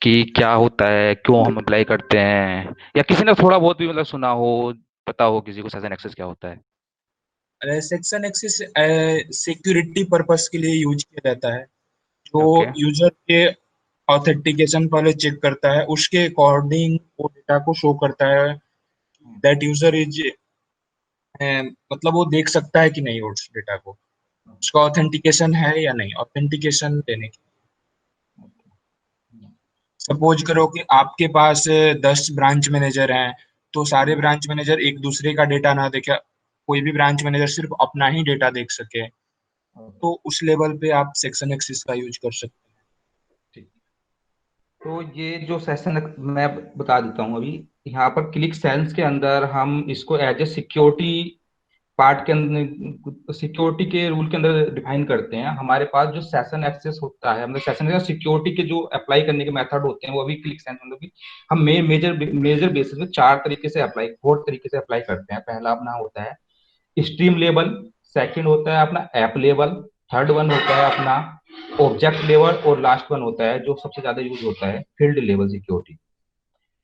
कि क्या होता है, क्यों हम अप्लाई करते हैं, या किसी ने थोड़ा बहुत भी मतलब सुना हो, पता हो किसी को सेशन एक्सेस क्या होता है? सेक्शन एक्सेस सिक्योरिटी पर्पस के लिए यूज किया जाता है। जो ओके। यूजर के ऑथेंटिकेशन पहले चेक करता है, उसके अकॉर्डिंग वो डेटा को शो करता है दैट यूजर इज, मतलब वो देख सकता है कि नहीं उस डेटा को, उसका ऑथेंटिकेशन है या नहीं, ऑथेंटिकेशन देने की। सपोज करो कि आपके पास 10 ब्रांच मैनेजर हैं, तो सारे ब्रांच मैनेजर एक दूसरे का डेटा ना देखे, कोई भी ब्रांच मैनेजर सिर्फ अपना ही डेटा देख सके, तो उस लेवल पे आप सेक्शन एक्सिस का यूज कर सकते हैं। ठीक। तो ये जो सेशन मैं बता देता हूँ अभी। यहाँ पर क्लिक सेंस के अंदर हम इसको एज ए सिक्योरिटी पार्ट के अंदर, सिक्योरिटी के रूल के अंदर डिफाइन करते हैं। हमारे पास जो सेशन एक्सेस होता है, मतलब सेशन एक्सेस सिक्योरिटी के जो अप्लाई करने के मेथड होते हैं वो अभी क्लिक सेंस मतलब कि हम मेजर मेजर बेसिस पे चार तरीके से अप्लाई, फोर तरीके से अप्लाई करते हैं। पहला अपना होता है स्ट्रीम लेवल, सेकंड होता है अपना ऐप लेवल, थर्ड वन होता है अपना ऑब्जेक्ट लेवल, और लास्ट वन होता है जो सबसे ज्यादा यूज होता है field level security.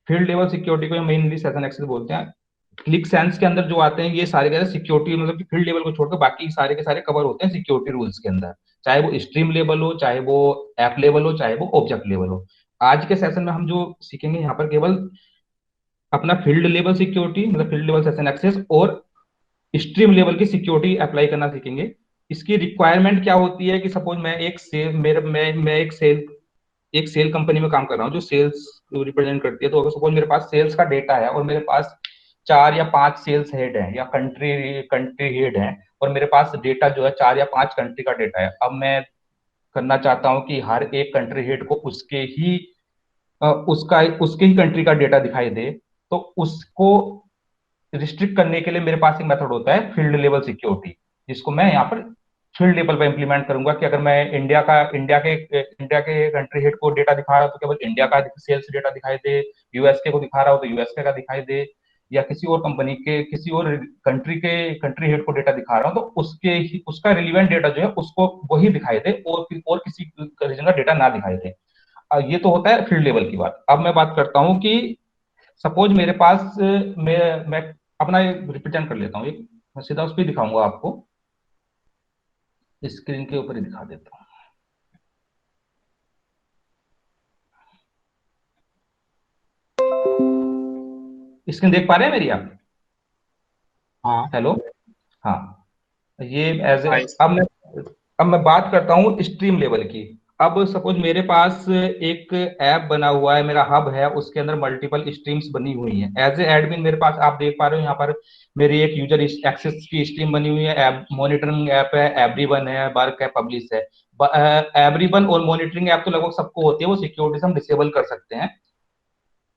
Field level security को मेनली सेशन एक्सेस बोलते हैं। क्लिक सेंस के अंदर जो आते हैं ये सारे के सारे सिक्योरिटी, मतलब कि फील्ड लेवल को छोड़कर बाकी सारे के सारे कवर होते हैं सिक्योरिटी रूल्स के अंदर, चाहे वो स्ट्रीम लेवल हो, चाहे वो ऐप लेवल हो, चाहे वो ऑब्जेक्ट लेवल हो। आज के सेशन में हम जो सीखेंगे यहाँ पर केवल अपना फील्ड लेवल सिक्योरिटी, मतलब फील्ड लेवल सेशन एक्सेस, और स्ट्रीम लेवल की सिक्योरिटी अप्लाई करना सीखेंगे। इसकी रिक्वायरमेंट क्या होती है कि सपोज मैं एक सेल मेरे मैं एक सेल कंपनी में काम कर रहा हूँ जो सेल्स रिप्रेजेंट करती है। तो अगर सपोज मेरे पास सेल्स का डेटा है और मेरे पास चार या पांच सेल्स हेड हैं या कंट्री कंट्री हेड हैं, और मेरे पास डेटा जो है चार या पांच कंट्री का डेटा है। अब मैं करना चाहता हूँ कि हर एक कंट्री हेड को उसके ही कंट्री का डेटा दिखाई दे। तो उसको रिस्ट्रिक्ट करने के लिए मेरे पास एक मेथड होता है फील्ड लेवल सिक्योरिटी, जिसको मैं यहाँ पर फील्ड लेवल पर इंप्लीमेंट करूंगा कि अगर मैं इंडिया के कंट्री हेड को डेटा दिखा रहा हूं तो केवल इंडिया का सेल्स डेटा दिखाई दे, यूएसके को दिखा रहा हूं तो यूएसके का दिखाई दे, या किसी और कंपनी के किसी और कंट्री हेड को डेटा दिखा रहा हूं तो उसका रिलीवेंट डेटा जो है उसको वही दिखाई दे, और किसी रीजन का डेटा ना दिखाई दे। ये तो होता है फील्ड लेवल की बात। अब मैं बात करता हूँ कि सपोज मेरे पास मैं अपना रिप्रेजेंट कर लेता हूँ एक, मैं सीधा उस पर दिखाऊंगा आपको, स्क्रीन के ऊपर ही दिखा देता हूँ। स्क्रीन देख पा रहे हैं मेरी आप? हाँ। हेलो। हाँ। ये एज ए आइस। अब मैं बात करता हूँ स्ट्रीम लेवल की। अब सपोज मेरे पास एक ऐप बना हुआ है, मेरा हब है, उसके अंदर मल्टीपल स्ट्रीम्स बनी हुई हैं। एज ए एडमिन मेरे पास आप देख पा रहे हो यहाँ पर मेरी एक यूजर एक्सेस की स्ट्रीम बनी हुई है, ऐप मॉनिटरिंग ऐप है, एवरीवन है, वर्क है, पब्लिश है। एवरीवन और मॉनिटरिंग ऐप तो लगभग सबको होती है, वो सिक्योरिटी से हम डिसेबल कर सकते हैं।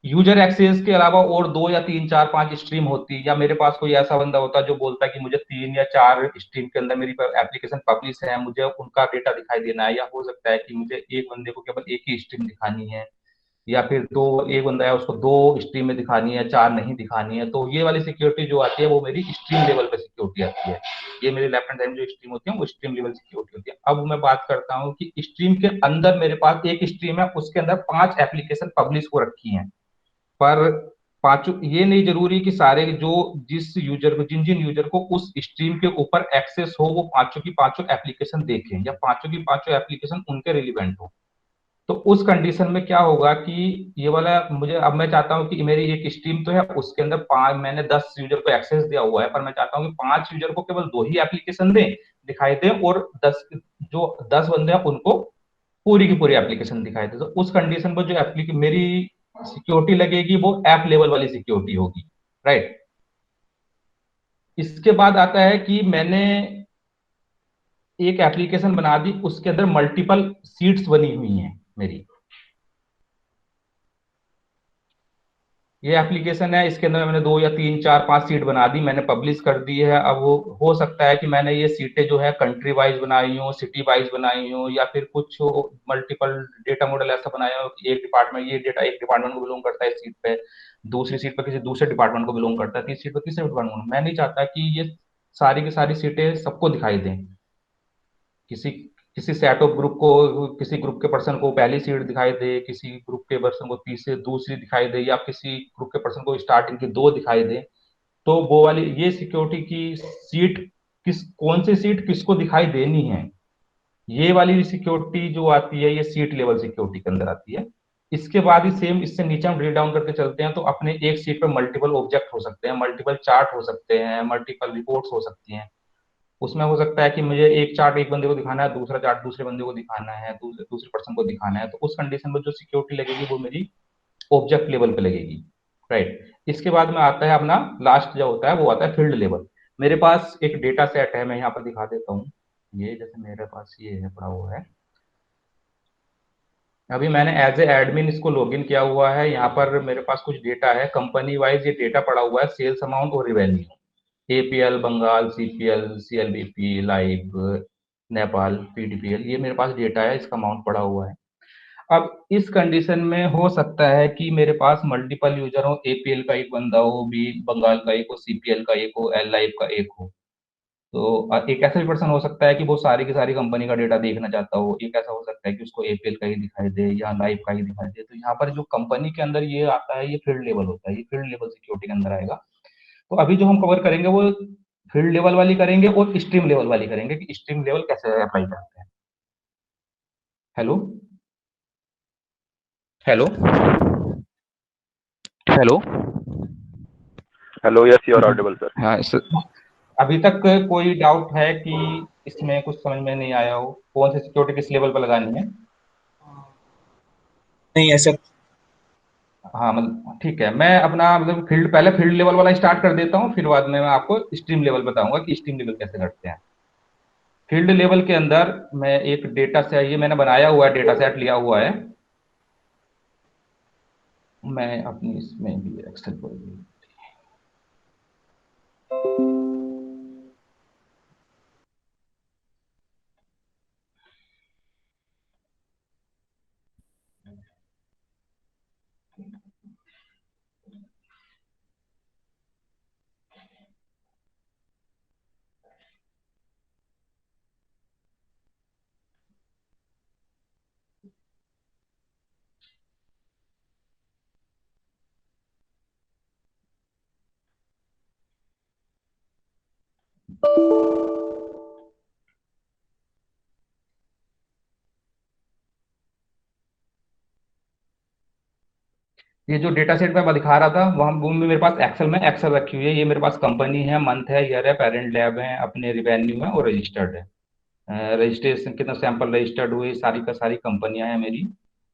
यूजर एक्सेस के अलावा और दो या तीन चार पांच स्ट्रीम होती, या मेरे पास कोई ऐसा बंदा होता जो बोलता है कि मुझे तीन या चार स्ट्रीम के अंदर मेरी एप्लीकेशन पब्लिश है, मुझे उनका डेटा दिखाई देना है, या हो सकता है कि मुझे एक बंदे को केवल एक ही स्ट्रीम दिखानी है, या फिर दो, एक बंदा है उसको दो स्ट्रीम में दिखानी है, चार नहीं दिखानी है। तो ये वाली सिक्योरिटी जो आती है वो मेरी स्ट्रीम लेवल पे सिक्योरिटी आती है। ये मेरे लेफ्ट हैंड साइड में जो स्ट्रीम होती है वो स्ट्रीम लेवल सिक्योरिटी होती है। अब मैं बात करता हूँ कि स्ट्रीम के अंदर मेरे पास एक स्ट्रीम है, उसके अंदर पांच एप्लीकेशन पब्लिश हो रखी हैं। पर पांचों, ये नहीं जरूरी कि सारे जो जिस यूजर को जिन जिन यूजर को उस स्ट्रीम के ऊपर एक्सेस हो वो पांचों की पांचों एप्लीकेशन देखें, या पांचों की पांचों एप्लीकेशन उनके रिलीवेंट हो। तो उस कंडीशन में क्या होगा कि ये वाला मुझे, अब मैं चाहता हूं कि मेरी एक स्ट्रीम तो है उसके अंदर पांच, मैंने 10 यूजर को एक्सेस दिया हुआ है, पर मैं चाहता हूं कि पांच यूजर को केवल दो ही एप्लीकेशन दें, दिखाई दे, और 10 बंदे हैं उनको पूरी की पूरी एप्लीकेशन दिखाई दे। तो उस कंडीशन पर जो एप्लीकेशन मेरी सिक्योरिटी लगेगी वो ऐप लेवल वाली सिक्योरिटी होगी, राइट। इसके बाद आता है कि मैंने एक एप्लीकेशन बना दी, उसके अंदर मल्टीपल सीट्स बनी हुई हैं मेरी। ये एप्लीकेशन है, इसके अंदर मैंने दो या तीन चार पांच सीट बना दी, मैंने पब्लिश कर दी है। अब वो हो सकता है कि मैंने ये सीटें जो है कंट्री वाइज बनाई हो, सिटी वाइज बनाई हो, या फिर कुछ मल्टीपल डेटा मॉडल ऐसा बनाया हो कि एक डिपार्टमेंट, ये डेटा एक डिपार्टमेंट को बिलोंग करता है इस सीट पे, दूसरी सीट पर किसी दूसरे डिपार्टमेंट को बिलोंग करता है, तीसरी सीट पर तीसरे डिपार्टमेंट। मैं नहीं चाहता कि ये सारी की सारी सीटें सबको दिखाई दें, किसी किसी सेट ऑफ ग्रुप को, किसी ग्रुप के पर्सन को पहली सीट दिखाई दे, किसी ग्रुप के पर्सन को तीसरी दूसरी दिखाई दे, या किसी ग्रुप के पर्सन को स्टार्टिंग की दो दिखाई दे, तो वो वाली ये सिक्योरिटी की सीट, किस कौन सी सीट किसको दिखाई देनी है, ये वाली सिक्योरिटी जो आती है ये सीट लेवल सिक्योरिटी के अंदर आती है। इसके बाद ही सेम इससे नीचे हम ड्रिल डाउन करके चलते हैं, तो अपने एक सीट पर मल्टीपल ऑब्जेक्ट हो सकते हैं, मल्टीपल चार्ट हो सकते हैं, मल्टीपल रिपोर्ट्स हो सकती हैं। उसमें हो सकता है कि मुझे एक चार्ट एक बंदे को दिखाना है, दूसरा चार्ट दूसरे बंदे को दिखाना है, दूसरे पर्सन को दिखाना है, तो उस कंडीशन में जो सिक्योरिटी लगेगी वो मेरी ऑब्जेक्ट लेवल पे लगेगी। राइट, इसके बाद में आता है अपना लास्ट जो होता है वो आता है फील्ड लेवल। मेरे पास एक डेटा सेट है, मैं यहाँ पर दिखा देता हूँ। ये जैसे मेरे पास ये है पड़ा हुआ है, अभी मैंने एज ए एडमिन इसको लॉगिन किया हुआ है। यहाँ पर मेरे पास कुछ डेटा है, कंपनी वाइज ये डेटा पड़ा हुआ है, सेल्स अमाउंट और revenue, APL Bengal, CPL, CLBP, live, Nepal, PDPL, ये मेरे पास डेटा है, इसका अमाउंट पड़ा हुआ है। अब इस कंडीशन में हो सकता है कि मेरे पास मल्टीपल यूजर हो, एपीएल का एक बंदा हो, बी बंगाल का एक हो, सीपीएल का एक हो, एल लाइव का एक हो। तो एक ऐसा भी पर्सन हो सकता है कि वो सारी की सारी कंपनी का डेटा देखना चाहता हो, एक ऐसा हो सकता है कि उसको एपीएल का ही दिखाई दे या लाइव का ही दिखाई दे। तो यहाँ पर जो कंपनी के अंदर ये आता है, ये फील्ड लेवल होता है, ये फील्ड लेवल सिक्योरिटी के अंदर आएगा। तो अभी जो हम कवर करेंगे वो फील्ड लेवल वाली करेंगे और स्ट्रीम लेवल वाली करेंगे, कि स्ट्रीम लेवल कैसे अप्लाई करते हैं। Hello, hello, hello. Hello, yes, you are audible sir. हाँ, अभी तक कोई डाउट है कि इसमें कुछ समझ में नहीं आया हो, कौन सी सिक्योरिटी किस लेवल पर लगानी है? नहीं ऐसा। हाँ, मतलब ठीक है, मैं अपना मतलब फील्ड, पहले फील्ड लेवल वाला स्टार्ट कर देता हूँ, फिर बाद में मैं आपको स्ट्रीम लेवल बताऊंगा कि स्ट्रीम लेवल कैसे करते हैं। फील्ड लेवल के अंदर मैं एक डेटा सेट, ये मैंने बनाया हुआ है, डेटा सेट लिया हुआ है, मैं अपनी इसमें भी एक्सेल पर भी। ये जो डेटा सेट मैं दिखा रहा था वहाँ वो भी मेरे पास एक्सेल में एक्सेल रखी हुई है। ये मेरे पास कंपनी है, मंथ है, ईयर है, पेरेंट लैब है, अपने रिवेन्यू है और रजिस्टर्ड है। रजिस्ट्रेशन कितना सैंपल रजिस्टर्ड हुए, सारी का सारी कंपनियां हैं मेरी।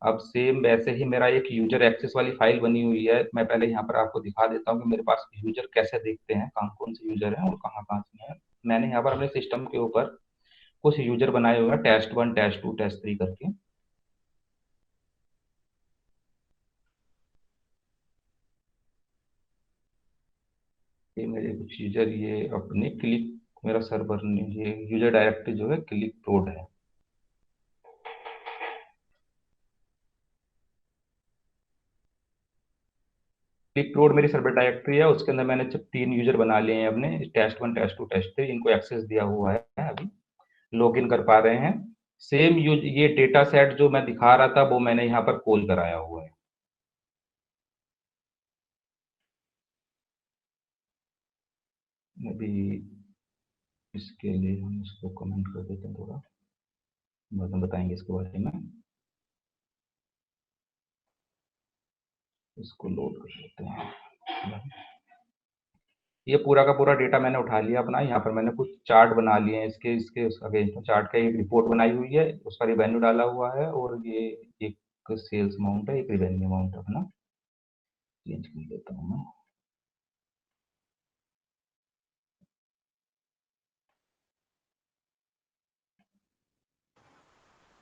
अब सेम वैसे ही मेरा एक यूजर एक्सेस वाली फाइल बनी हुई है, मैं पहले यहाँ पर आपको दिखा देता हूँ कि मेरे पास यूजर कैसे देखते हैं, कौन कौन से यूजर हैं और कहाँ कहाँ से हैं। मैंने यहाँ पर अपने सिस्टम के ऊपर कुछ यूजर बनाए हुए हैं, टेस्ट 1, टेस्ट 2, टेस्ट 3 करके। ये मेरे कुछ यूजर, ये अपने क्लिक, मेरा सर्वर ने ये यूजर डायरेक्टरी जो है क्लिक प्रोड है। क्लिक प्रोड मेरी सर्वर डायरेक्टरी है, उसके अंदर मैंने जब 3 यूजर बना लिए हैं अपने, टेस्ट 1, टेस्ट 2, टेस्ट 3, इनको एक्सेस दिया हुआ है, अभी लॉग इन कर पा रहे हैं। सेम यूज ये डेटा सेट जो मैं दिखा रहा था वो मैंने यहाँ पर कॉल कराया हुआ है। अभी इसके लिए हम इसको कमेंट कर देते हैं, थोड़ा बाद में बताएंगे इसके बारे में। इसको लोड कर लेते हैं। ये पूरा का पूरा डेटा मैंने उठा लिया अपना, यहाँ पर मैंने कुछ चार्ट बना लिए हैं, इसके इसके अगेंस्ट चार्ट का एक रिपोर्ट बनाई हुई है, उसका रिवेन्यू डाला हुआ है, और ये एक सेल्स अमाउंट है, एक रिवेन्यू अमाउंट है अपना। चेंज कर देता हूँ मैं।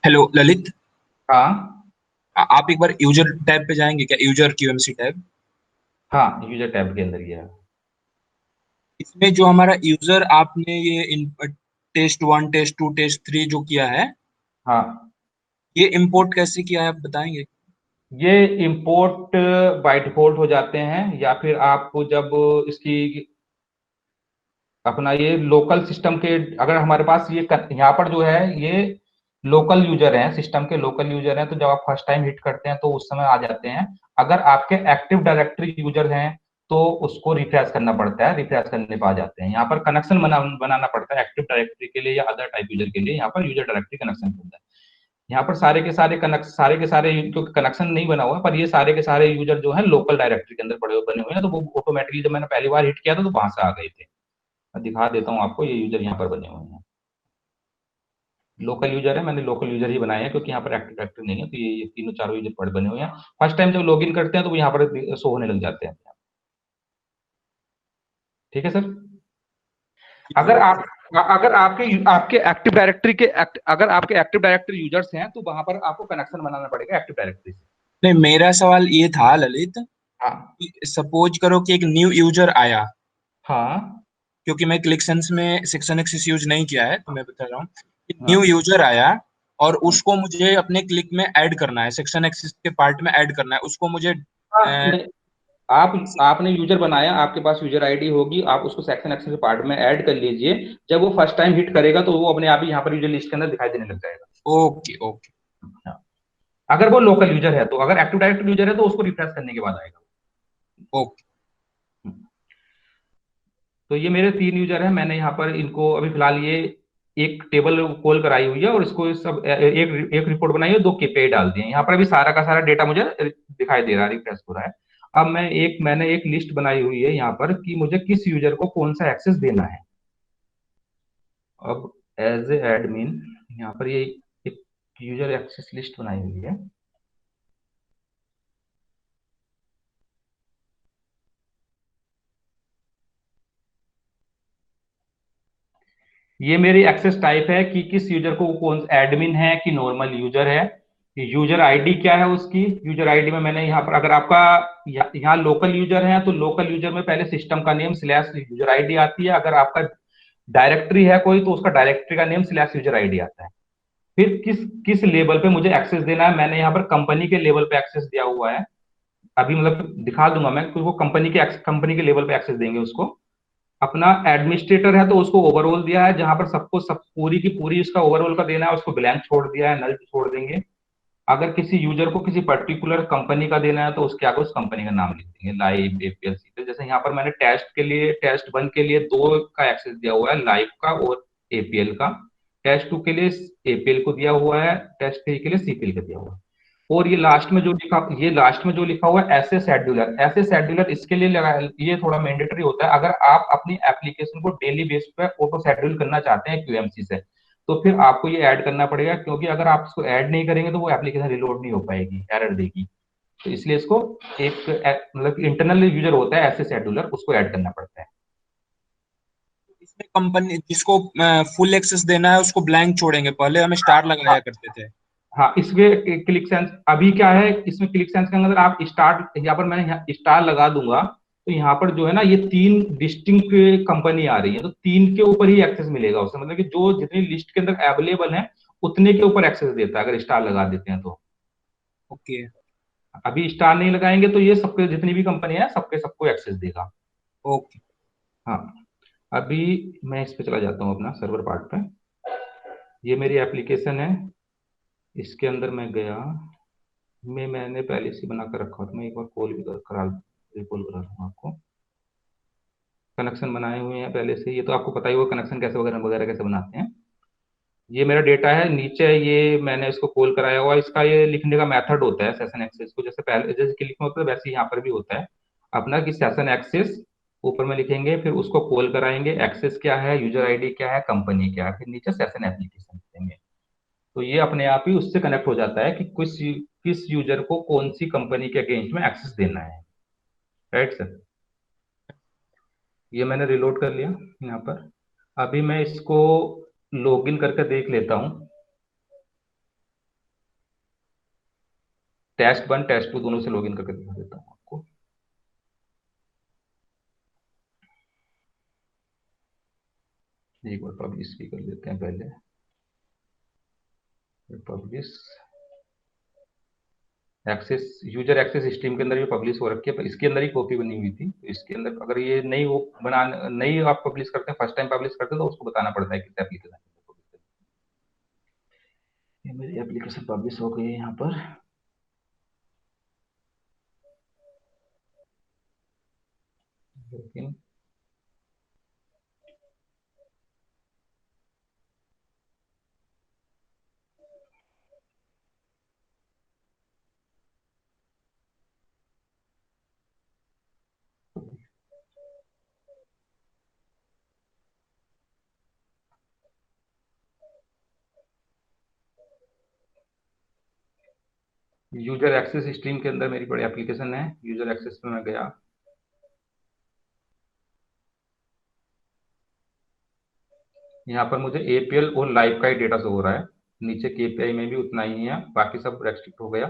हेलो ललित, हाँ, आप एक बार यूजर टैब पे जाएंगे क्या? User QMC tab. हाँ, यूजर टैब के अंदर ये है। इसमें जो हमारा यूजर आपने ये टेस्ट 1, टेस्ट 2, टेस्ट 3 जो किया है, हाँ, ये इंपोर्ट कैसे किया है आप बताएंगे? ये इंपोर्ट बाय डिफॉल्ट हो जाते हैं, या फिर आपको जब इसकी अपना ये लोकल सिस्टम के, अगर हमारे पास ये यहाँ पर जो है ये लोकल यूजर हैं, सिस्टम के लोकल यूजर हैं, तो जब आप फर्स्ट टाइम हिट करते हैं तो उस समय आ जाते हैं। अगर आपके एक्टिव डायरेक्टरी यूजर हैं तो उसको रिफ्रेश करना पड़ता है, रिफ्रेश करने पे आ जाते हैं। यहाँ पर कनेक्शन बनाना पड़ता है एक्टिव डायरेक्टरी के लिए या अदर टाइप यूजर के लिए, यहाँ पर यूजर डायरेक्टरी कनेक्शन होता है। यहाँ पर सारे के सारे क्योंकि कनेक्शन नहीं बना हुआ, पर ये सारे के सारे यूजर जो है लोकल डायरेक्टरी के अंदर पड़े बने हुए हैं, तो वो ऑटोमेटिकली जब मैंने पहली बार हिट किया था तो वहां से आ गए थे। मैं दिखा देता हूँ आपको, ये यूजर यहाँ पर बने हुए हैं, लोकल यूजर है, मैंने लोकल यूजर ही बनाए हैं क्योंकि यहाँ पर एक्टिव डायरेक्टरी नहीं है, तो ये तीनों चारों यूजर पड़े बने हुए हैं। फर्स्ट टाइम जब लॉग इन करते हैं तो वो यहाँ पर शो होने लग जाते हैं। ठीक है सर। जी अगर ओके। आप अगर आपके आपके एक्टिव डायरेक्टरी अगर आपके एक्टिव डायरेक्टरी यूजर्स हैं तो वहां पर आपको कनेक्शन बनाना पड़ेगा एक्टिव डायरेक्टरी से। नहीं, मेरा सवाल ये था ललित, हाँ। सपोज करो कि एक न्यू यूजर आया, हाँ। क्योंकि मैं क्लिकसेंस में सेक्शन एक्सेस यूज नहीं किया है तो मैं बता रहा हूँ। न्यू हाँ। यूजर आया और हाँ। उसको मुझे अपने क्लिक में ऐड करना है, सेक्शन एक्सेस के पार्ट में ऐड करना है उसको मुझे। हाँ, नहीं, आप आपने यूजर बनाया, आपके पास यूजर आईडी होगी, आप उसको सेक्शन एक्शन के पार्ट में ऐड कर लीजिए। जब वो फर्स्ट टाइम हिट करेगा तो वो अपने आप ही यहाँ पर यूजर लिस्ट के अंदर दिखाई देने लग जाएगा। Okay okay. हाँ। अगर वो लोकल यूजर है तो, अगर एक्टिव डायरेक्टरी यूजर है तो उसको रिफ्रेश करने के बाद आएगा। ओके। तो ये मेरे तीन यूजर हैं, मैंने यहाँ पर इनको अभी फिलहाल ये एक टेबल कॉल कराई हुई है और इसको सब एक एक रिपोर्ट बनाई है, 2 KPI डाल दिए हैं। यहाँ पर अभी सारा का सारा डेटा मुझे दिखाई दे रहा है, रिफ्रेश हो रहा है। अब मैंने एक लिस्ट बनाई हुई है यहाँ पर कि मुझे किस यूजर को कौन सा एक्सेस देना है। अब एज ए एडमिन यहाँ पर ये एक यूजर एक्सेस लिस्ट बनाई हुई है। ये मेरी एक्सेस टाइप है कि किस यूजर को कौन एडमिन है कि नॉर्मल यूजर है। यूजर आईडी क्या है उसकी, यूजर आईडी में मैंने यहाँ पर, अगर आपका यहाँ लोकल यूजर है तो लोकल यूजर में पहले सिस्टम का नेम स्लैश यूजर आईडी आती है। अगर आपका डायरेक्टरी है कोई तो उसका डायरेक्टरी का नेम स्लैश यूजर आईडी आता है। फिर किस किस लेवल पे मुझे एक्सेस देना है, मैंने यहाँ पर कंपनी के लेवल पे एक्सेस दिया हुआ है। अभी मतलब दिखा दूंगा मैं, क्योंकि वो कंपनी के लेवल पे एक्सेस देंगे उसको। अपना एडमिनिस्ट्रेटर है तो उसको ओवरऑल दिया है, जहां पर सबको सब पूरी की पूरी उसका ओवरऑल का देना है, उसको ब्लैंक छोड़ दिया है, नल छोड़ देंगे। अगर किसी यूजर को किसी पर्टिकुलर कंपनी का देना है तो उसके आगे उस कंपनी का नाम लिख देंगे, लाइव एपीएल सीपीएल। जैसे यहाँ पर मैंने टेस्ट 1 के लिए 2 का एक्सेस दिया हुआ है, लाइव का और एपीएल का। टेस्ट 2 के लिए एपीएल को दिया हुआ है, टेस्ट 3 के लिए सीपीएल का दिया हुआ है। और ये लास्ट में जो लिखा हुआ है ऐसे शेड्यूलर इसके लिए लगा, ये थोड़ा मैंडेटरी होता है। अगर आप अपनी एप्लीकेशन को डेली बेस पे ऑटो शेड्यूल करना चाहते हैं क्यूएमसी से, तो फिर आपको ये ऐड करना पड़ेगा, क्योंकि अगर आप इसको ऐड नहीं करेंगे तो वो एप्लीकेशन रिलोड नहीं हो पाएगी, एरर देगी। तो इसलिए इसको मतलब इंटरनल यूजर होता है ऐसे शेड्यूलर, उसको ऐड करना पड़ता है। इसमें कंपनी जिसको फुल एक्सेस देना है उसको ब्लैंक छोड़ेंगे, पहले हमें स्टार लगाया करते थे। हाँ, इसमें क्लिक सेंस अभी क्या है, इसमें क्लिक सेंस के अंदर आप स्टार्ट, यहाँ पर मैं यहाँ स्टार लगा दूंगा तो यहाँ पर जो है ना ये 3 डिस्टिंक्ट कंपनी आ रही है, तो 3 के ऊपर ही एक्सेस मिलेगा उसे, मतलब कि जो जितनी लिस्ट के अंदर अवेलेबल है उतने के ऊपर एक्सेस देता है अगर स्टार लगा देते हैं तो। ओके अभी स्टार नहीं लगाएंगे तो ये सबके जितनी भी कंपनी है सबके सबको एक्सेस देगा। ओके। हाँ। अभी मैं इस पे चला जाता हूँ अपना सर्वर पार्ट पे। ये मेरी एप्लीकेशन है, इसके अंदर मैं गया, मैंने पहले से बना कर रखा था, मैं एक बार कॉल भी करा रिकॉल करा दूंगा आपको। कनेक्शन बनाए हुए हैं पहले से, ये तो आपको पता ही होगा कनेक्शन कैसे वगैरह वगैरह कैसे बनाते हैं। ये मेरा डेटा है नीचे, ये मैंने इसको कॉल कराया हुआ, इसका ये लिखने का मेथड होता है सेशन एक्सेस को, जैसे पहले जैसे क्लिक में होता है वैसे यहाँ पर भी होता है अपना कि सेशन एक्सेस ऊपर में लिखेंगे, फिर उसको कॉल कराएंगे, एक्सेस क्या है, यूजर आईडी क्या है, कंपनी क्या है, फिर नीचे सेशन एप्लीकेशन लिखेंगे। तो ये अपने आप ही उससे कनेक्ट हो जाता है कि किस यूजर को कौन सी कंपनी के अगेंस्ट में एक्सेस देना है। Right sir. ये मैंने रिलोड कर लिया यहाँ पर। अभी मैं इसको लॉगिन करके देख लेता हूँ, टेस्ट 1 टेस्ट 2 दोनों से लॉगिन करके दिखा देता हूँ आपको। एक बार पब्लिश भी कर लेते हैं पहले, publish access, user access stream के अंदर भी पब्लिश हो रखी है, पर इसके अंदर ही कॉपी बनी हुई थी, तो इसके अंदर अगर ये नहीं वो बना नहीं आप पब्लिश करते हैं, फर्स्ट टाइम पब्लिश करते हैं तो उसको बताना पड़ता है किस एप्लीकेशन। ये मेरी एप्लीकेशन पब्लिश हो गई है यहाँ पर। लेकिन यूजर एक्सेस स्ट्रीम के अंदर मेरी बड़ी एप्लीकेशन है, यूजर एक्सेस में मैं गया। यहाँ पर मुझे एपीएल और लाइव का ही डेटा शो हो रहा है। नीचे केपीआई में भी उतना ही है, बाकी सब रेस्ट्रिक्ट हो गया।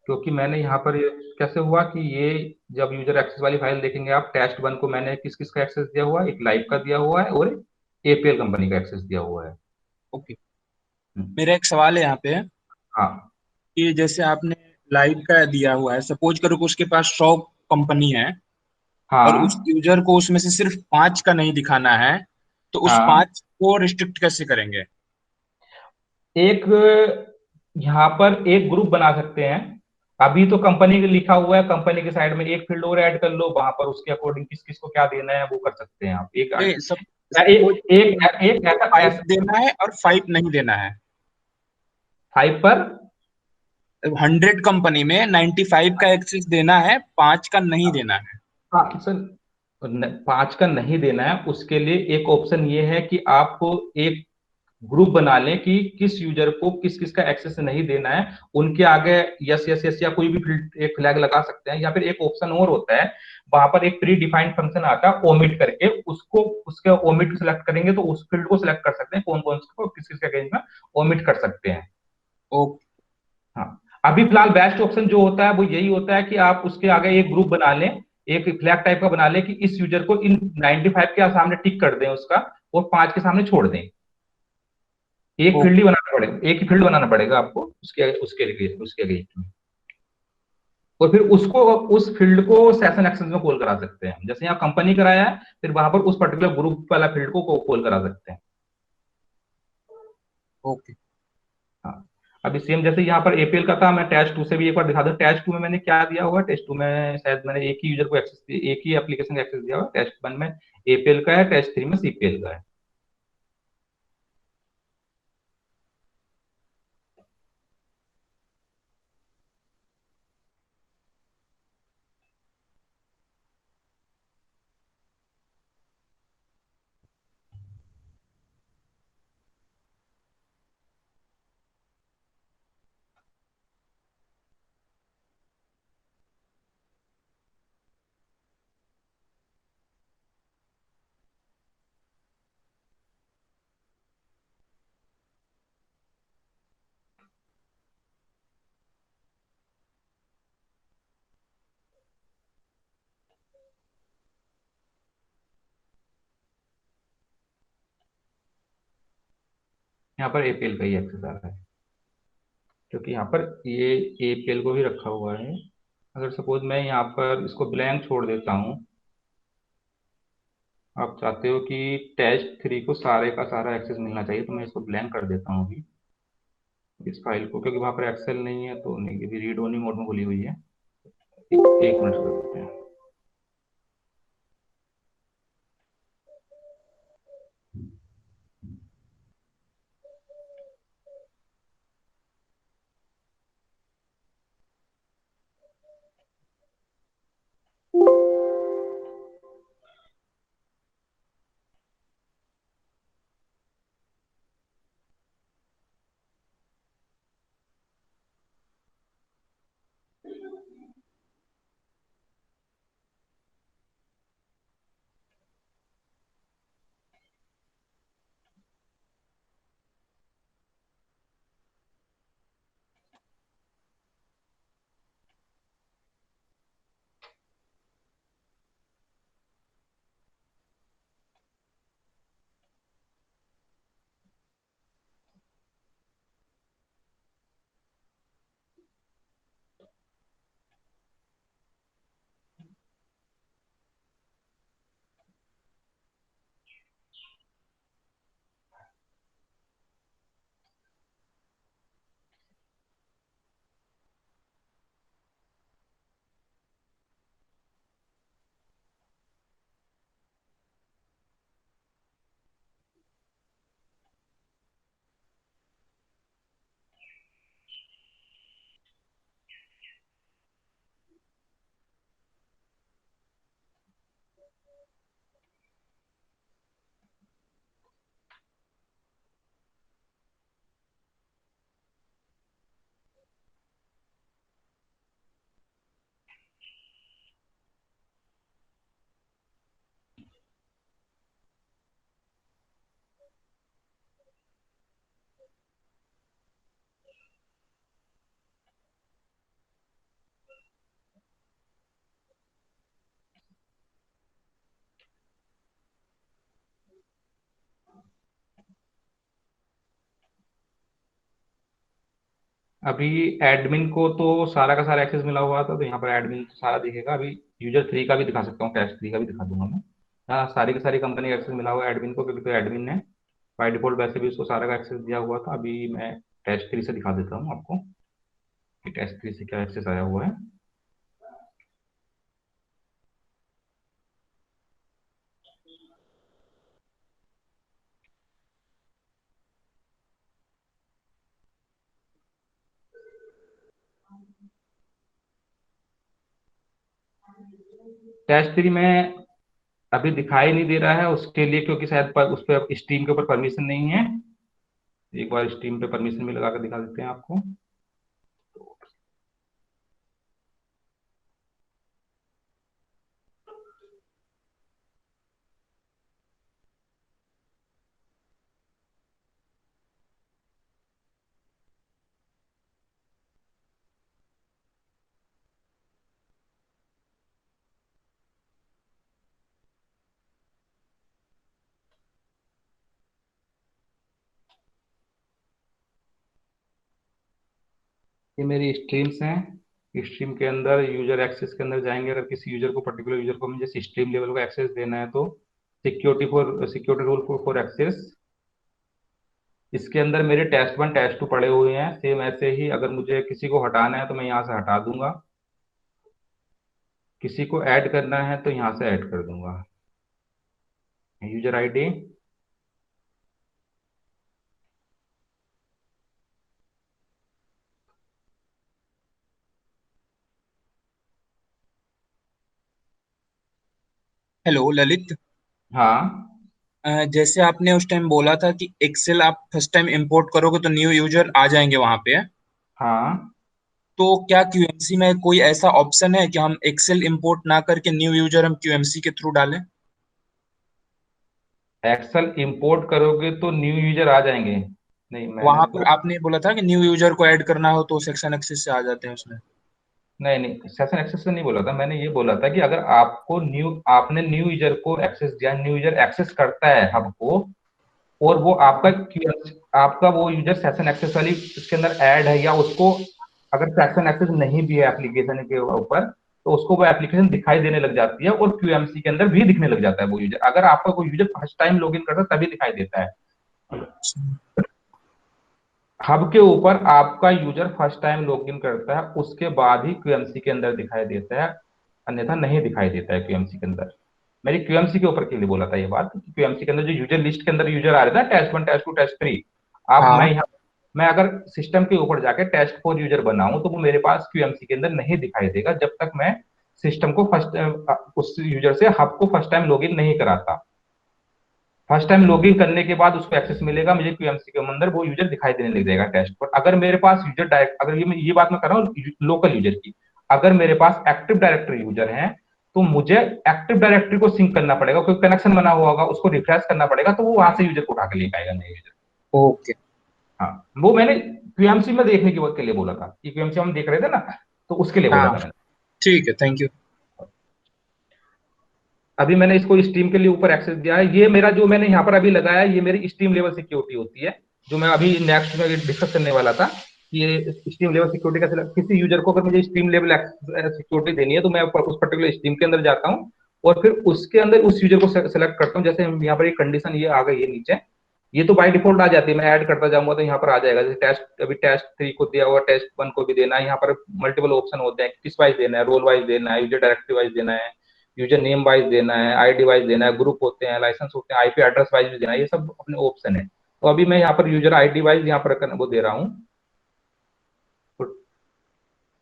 क्योंकि मैंने यहाँ पर ये कैसे हुआ कि ये, जब यूजर एक्सेस वाली फाइल देखेंगे आप, टेस्ट वन को मैंने किस किस का एक्सेस दिया हुआ है, एक लाइव का दिया हुआ है और एपीएल कंपनी का एक्सेस दिया हुआ है। ओके। हम्म, मेरा एक सवाल है यहाँ पे हाँ कि जैसे आपने लाइव का दिया हुआ है, सपोज करो कि उसके पास 100 कंपनी है और उस हाँ यूजर को उसमें से सिर्फ 5 का नहीं दिखाना है, तो उस हाँ। 5 को रिस्ट्रिक्ट कैसे करेंगे? एक यहाँ पर एक ग्रुप बना सकते हैं। अभी तो कंपनी के लिखा हुआ है, कंपनी के साइड में एक फील्ड और ऐड कर लो, वहां पर उसके अकॉर्डिंग किस किस को क्या देना है वो कर सकते हैं आप। एक नहीं, सब सपोज एक एक, एक ऐसा 5 ऐसा देना है और 5 नहीं देना है। फाइव पर। 100 कंपनी में 95 का एक्सेस देना है, 5 का नहीं देना है। हाँ सर, पांच का नहीं देना है, उसके लिए एक ऑप्शन ये है कि आप एक ग्रुप बना लें कि किस यूजर को किस किस का एक्सेस नहीं देना है। उनके आगे यस यस यस या कोई भी एक फ्लैग लगा सकते हैं, या फिर एक ऑप्शन और होता है, वहां पर एक प्री डिफाइंड फंक्शन आता है ओमिट करके, उसको उसके ओमिट सेलेक्ट करेंगे तो उस फील्ड को सिलेक्ट कर सकते हैं, कौन कौन को किस किस के अगेंस्ट में ओमिट कर सकते हैं। ओके। हाँ, अभी फिलहाल बेस्ट ऑप्शन जो होता है वो यही होता है कि आप उसके आगे एक ग्रुप बना लें, एक फ्लैग टाइप का बना लें कि इस यूजर को इन 95 के सामने टिक कर दें उसका, और पांच के सामने छोड़ दें। एक फील्ड ही बनाना पड़ेगा, एक ही फील्ड बनाना पड़ेगा आपको उसके उसके लिए उसके अगेंस्ट में। और फिर उसको, उस फील्ड को सेशन एक्सेस में कॉल करा सकते हैं, जैसे यहाँ कंपनी कराया है, फिर वहां पर उस पर्टिकुलर ग्रुप वाला फील्ड को कॉल करा सकते हैं। ओके। हाँ, अभी सेम जैसे यहाँ पर एपीएल का था, मैं टेस्ट टू से भी एक बार दिखा दूं। टेस्ट टू में मैंने क्या दिया हुआ है, टेस्ट टू में शायद मैंने एक ही यूजर को एक्सेस दिया, एक ही एप्लीकेशन का एक्सेस दिया हुआ है। टेस्ट वन में एपीएल का है, टेस्ट थ्री में सीपीएल का है। यहाँ पर एपीएल का ही एक्सेस आ रहा है, क्योंकि यहाँ पर ये एपीएल को भी रखा हुआ है। अगर सपोज मैं यहाँ पर इसको ब्लैंक छोड़ देता हूँ, आप चाहते हो कि टेस्ट थ्री को सारे का सारा एक्सेस मिलना चाहिए, तो मैं इसको ब्लैंक कर देता हूँ अभी इस फाइल को, क्योंकि वहां पर एक्सेल नहीं है तो नहीं, अभी रीड ओनली मोड में खुली हुई है। एक मिनट कर देते हैं। अभी एडमिन को तो सारा का सारा एक्सेस मिला हुआ था, तो यहाँ पर एडमिन तो सारा दिखेगा। अभी यूजर 3 का भी दिखा सकता हूँ, टेस्ट 3 का भी दिखा दूंगा मैं। हाँ, सारी की सारी कंपनी का एक्सेस मिला हुआ है एडमिन को, क्योंकि तो एडमिन ने बाय डिफॉल्ट वैसे भी उसको सारा का एक्सेस दिया हुआ था। अभी मैं टेस्ट 3 से दिखा देता हूँ आपको कि टेस्ट 3 से क्या एक्सेस आया हुआ है। टेस्ट 3 में अभी दिखाई नहीं दे रहा है उसके लिए, क्योंकि शायद उस पर स्टीम के ऊपर परमिशन नहीं है। एक बार स्टीम पे परमिशन भी लगा कर दिखा देते हैं आपको। ये मेरी स्ट्रीम्स हैं। स्ट्रीम के अंदर यूजर एक्सेस के अंदर जाएंगे। अगर किसी यूजर को, पर्टिकुलर यूजर को मुझे स्ट्रीम लेवल का एक्सेस देना है, तो सिक्योरिटी रूल फॉर एक्सेस, इसके अंदर मेरे टेस्ट 1 टेस्ट 2 पड़े हुए हैं। सेम ऐसे ही अगर मुझे किसी को हटाना है तो मैं यहाँ से हटा दूंगा, किसी को ऐड करना है तो यहाँ से ऐड कर दूंगा। User ID, hello Lalit. हाँ जैसे आपने उस टाइम बोला था कि एक्सेल आप फर्स्ट टाइम इंपोर्ट करोगे तो न्यू यूजर आ जाएंगे वहां पे। हाँ। तो क्या क्यूएमसी में कोई ऐसा ऑप्शन है कि हम एक्सेल इंपोर्ट ना करके न्यू यूजर हम क्यूएमसी के थ्रू डालें? एक्सेल इंपोर्ट करोगे तो न्यू यूजर आ जाएंगे? नहीं, मैंने वहां पर तो आपने बोला था कि न्यू यूजर को ऐड करना हो तो सेक्शन एक्सेस से आ जाते हैं उसमें। नहीं नहीं, सेशन एक्सेस से नहीं बोला था मैंने। ये बोला था कि अगर आपने न्यू यूजर को एक्सेस दिया, न्यू यूजर एक्सेस करता है हब को, और वो आपका वो यूजर सेशन एक्सेस वाली इसके अंदर ऐड है, या उसको अगर सेशन एक्सेस नहीं भी है एप्लीकेशन के ऊपर, तो उसको वो एप्लीकेशन दिखाई देने लग जाती है, और क्यूएमसी के अंदर भी दिखने लग जाता है वो यूजर। अगर आपका कोई user first time log in करता है तभी दिखाई देता है। हब के ऊपर आपका यूजर फर्स्ट टाइम लॉगिन करता है, उसके बाद ही क्यूएमसी के अंदर दिखाई देता है, अन्यथा नहीं दिखाई देता है क्यूएमसी के अंदर। मेरी क्यूएमसी के ऊपर के लिए बोला था ये बात, क्यूएमसी के अंदर जो यूजर लिस्ट के अंदर यूजर आ रहे थे, टेस्ट 1 टेस्ट 2 टेस्ट 3, अब हाँ। मैं अगर सिस्टम के ऊपर जाके टेस्ट 4 यूजर बनाऊं, तो वो मेरे पास क्यूएमसी के अंदर नहीं दिखाई देगा जब तक मैं सिस्टम को उस यूजर से हब को फर्स्ट टाइम लॉगिन नहीं कराता। फर्स्ट टाइम लॉगिन करने के बाद उसको एक्सेस मिलेगा मुझे क्यूएमसी के अंदर, वो यूजर दिखाई देने लग जाएगा टेस्ट पर। अगर मेरे पास यूजर डायरेक्ट, अगर ये बात मैं कर रहा हूँ लोकल यूजर की, अगर मेरे पास एक्टिव डायरेक्टरी यूजर है, तो मुझे एक्टिव डायरेक्टरी को सिंक करना पड़ेगा, कोई कनेक्शन बना हुआ होगा, उसको रिफ्रेश करना पड़ेगा, तो वो वहां से यूजर को उठा के ले पाएगा नए यूजर। ओके। हाँ, वो मैंने क्यूएमसी में देखने के लिए बोला था कि क्यूएमसी हम देख रहे थे ना, तो उसके लिए बोला हाँ था मैंने। ठीक है, थैंक यू। अभी मैंने इसको स्ट्रीम के लिए ऊपर एक्सेस दिया है। ये मेरा जो मैंने यहाँ पर अभी लगाया है, ये मेरी स्ट्रीम लेवल सिक्योरिटी होती है, जो मैं अभी नेक्स्ट में डिस्कस करने वाला था कि ये स्ट्रीम लेवल सिक्योरिटी का किसी यूजर को अगर मुझे स्ट्रीम लेवल सिक्योरिटी देनी है, तो मैं उस पर्टिकुलर स्ट्रीम के अंदर जाता हूँ, और फिर उसके अंदर उस यूजर को सेलेक्ट करता हूँ। जैसे यहाँ पर एक कंडीशन ये आ गई है नीचे, ये तो बाय डिफॉल्ट आ जाती है, मैं ऐड करता जाऊंगा तो यहाँ पर आ जाएगा। जैसे अभी टेस्ट 3 को दिया हुआ, टेस्ट 1 को भी देना है। यहाँ पर मल्टीपल ऑप्शन होते हैं, किस वाइज देना है, रोल वाइज देना है, यूजर डायरेक्टरी वाइज देना है, यूजर नेम वाइज देना है, आईडी वाइज देना है, ग्रुप होते हैं, लाइसेंस होते हैं, आईपी एड्रेस वाइज भी देना है, ये सब अपने ऑप्शन है। तो अभी मैं यहाँ पर यूजर आईडी वाइज यहाँ पर वो दे रहा हूँ, तो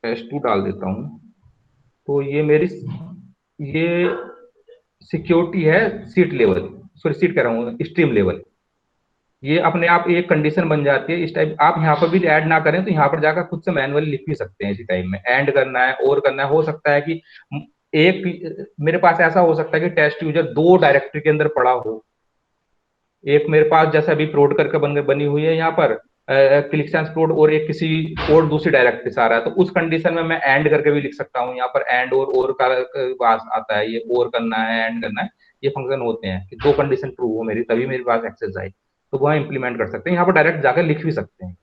टेस्ट 2 डाल देता हूँ। तो ये सिक्योरिटी है सीट लेवल, सॉरी सीट कह रहा हूँ, स्ट्रीम लेवल। ये अपने आप एक कंडीशन बन जाती है इस टाइप। आप यहाँ पर भी ऐड ना करें तो यहाँ पर जाकर खुद से मैनुअली लिख भी सकते हैं इसी टाइम में, एंड करना है और करना है। हो सकता है कि एक मेरे पास ऐसा हो सकता है कि टेस्ट यूजर 2 डायरेक्टरी के अंदर पड़ा हो। एक मेरे पास जैसे अभी प्रोड करके बनी हुई है यहाँ पर क्लिक सेंस प्रोड, और एक किसी और दूसरी डायरेक्टरी से आ रहा है, तो उस कंडीशन में मैं एंड करके भी लिख सकता हूँ। यहाँ पर एंड और का पास आता है, ये और करना है, एंड करना है, ये फंक्शन होते हैं कि 2 कंडीशन ट्रू हो मेरी, तभी मेरे पास एक्सेस आए, तो वह इंप्लीमेंट कर सकते हैं। यहाँ पर डायरेक्ट जाकर लिख भी सकते हैं।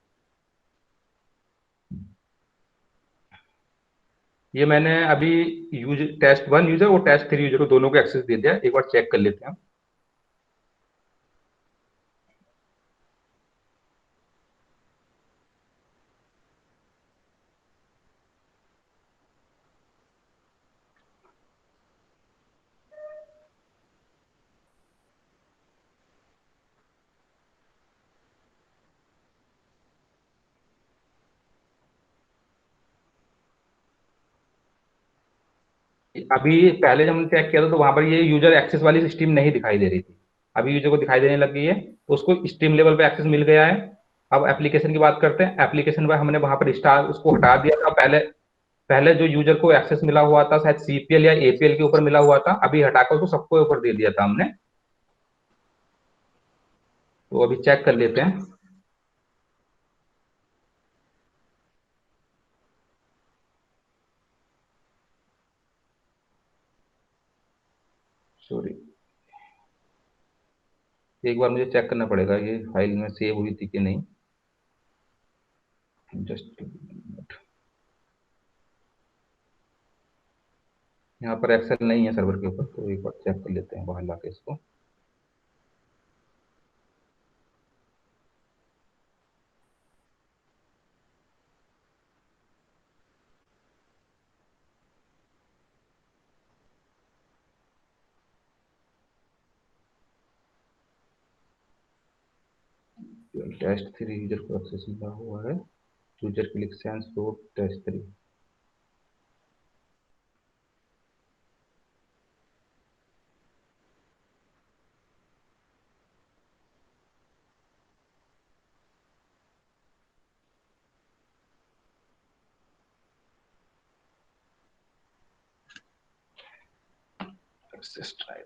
ये मैंने अभी यूज टेस्ट 1 यूजर और टेस्ट 3 यूजर को दोनों को एक्सेस दे दिया, एक बार चेक कर लेते हैं। अभी पहले जब हमने चेक किया था तो वहां पर ये यूजर एक्सेस वाली स्ट्रीम नहीं दिखाई दे रही थी, अभी यूजर को दिखाई देने लग गई है, तो उसको स्ट्रीम लेवल पे एक्सेस मिल गया है। अब एप्लीकेशन की बात करते हैं। एप्लीकेशन पर हमने वहां पर स्टार उसको हटा दिया था। पहले पहले जो यूजर को एक्सेस मिला हुआ था शायद सीपीएल या एपीएल के ऊपर मिला हुआ था, अभी हटाकर उसको सबको ऊपर दे दिया था हमने। तो अभी चेक कर लेते हैं। सॉरी, एक बार मुझे चेक करना पड़ेगा ये फाइल में सेव हुई थी कि नहीं। जस्ट यहाँ पर एक्सेल नहीं है सर्वर के ऊपर, तो एक बार चेक कर लेते हैं बाहर लाके इसको। टेस्ट 3 यूजर को एक्सेस मिला हुआ है। User click sense flow test 3। Access try.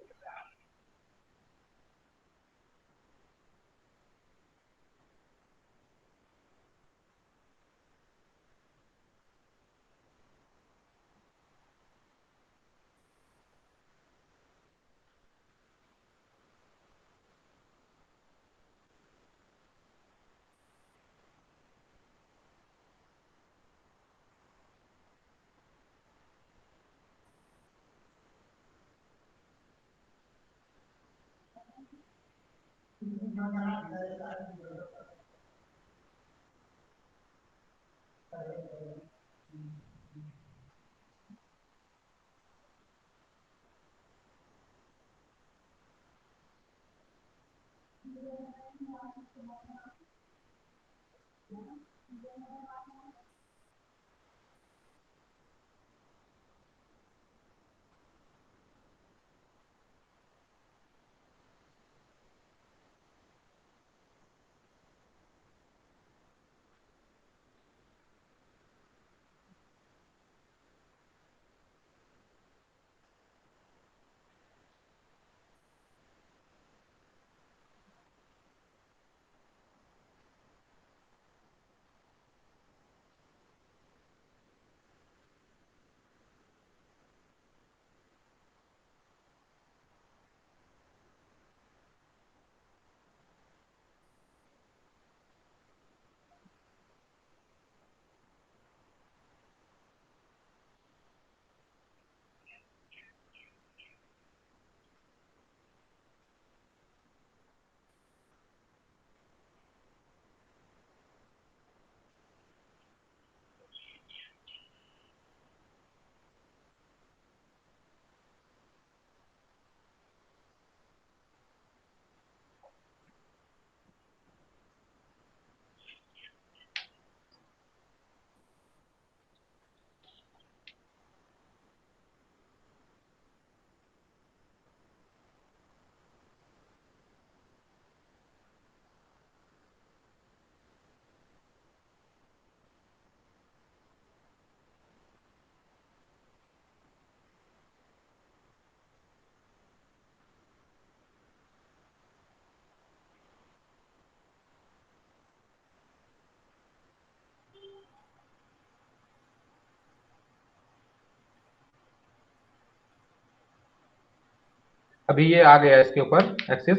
अभी ये आ गया इसके ऊपर एक्सेस।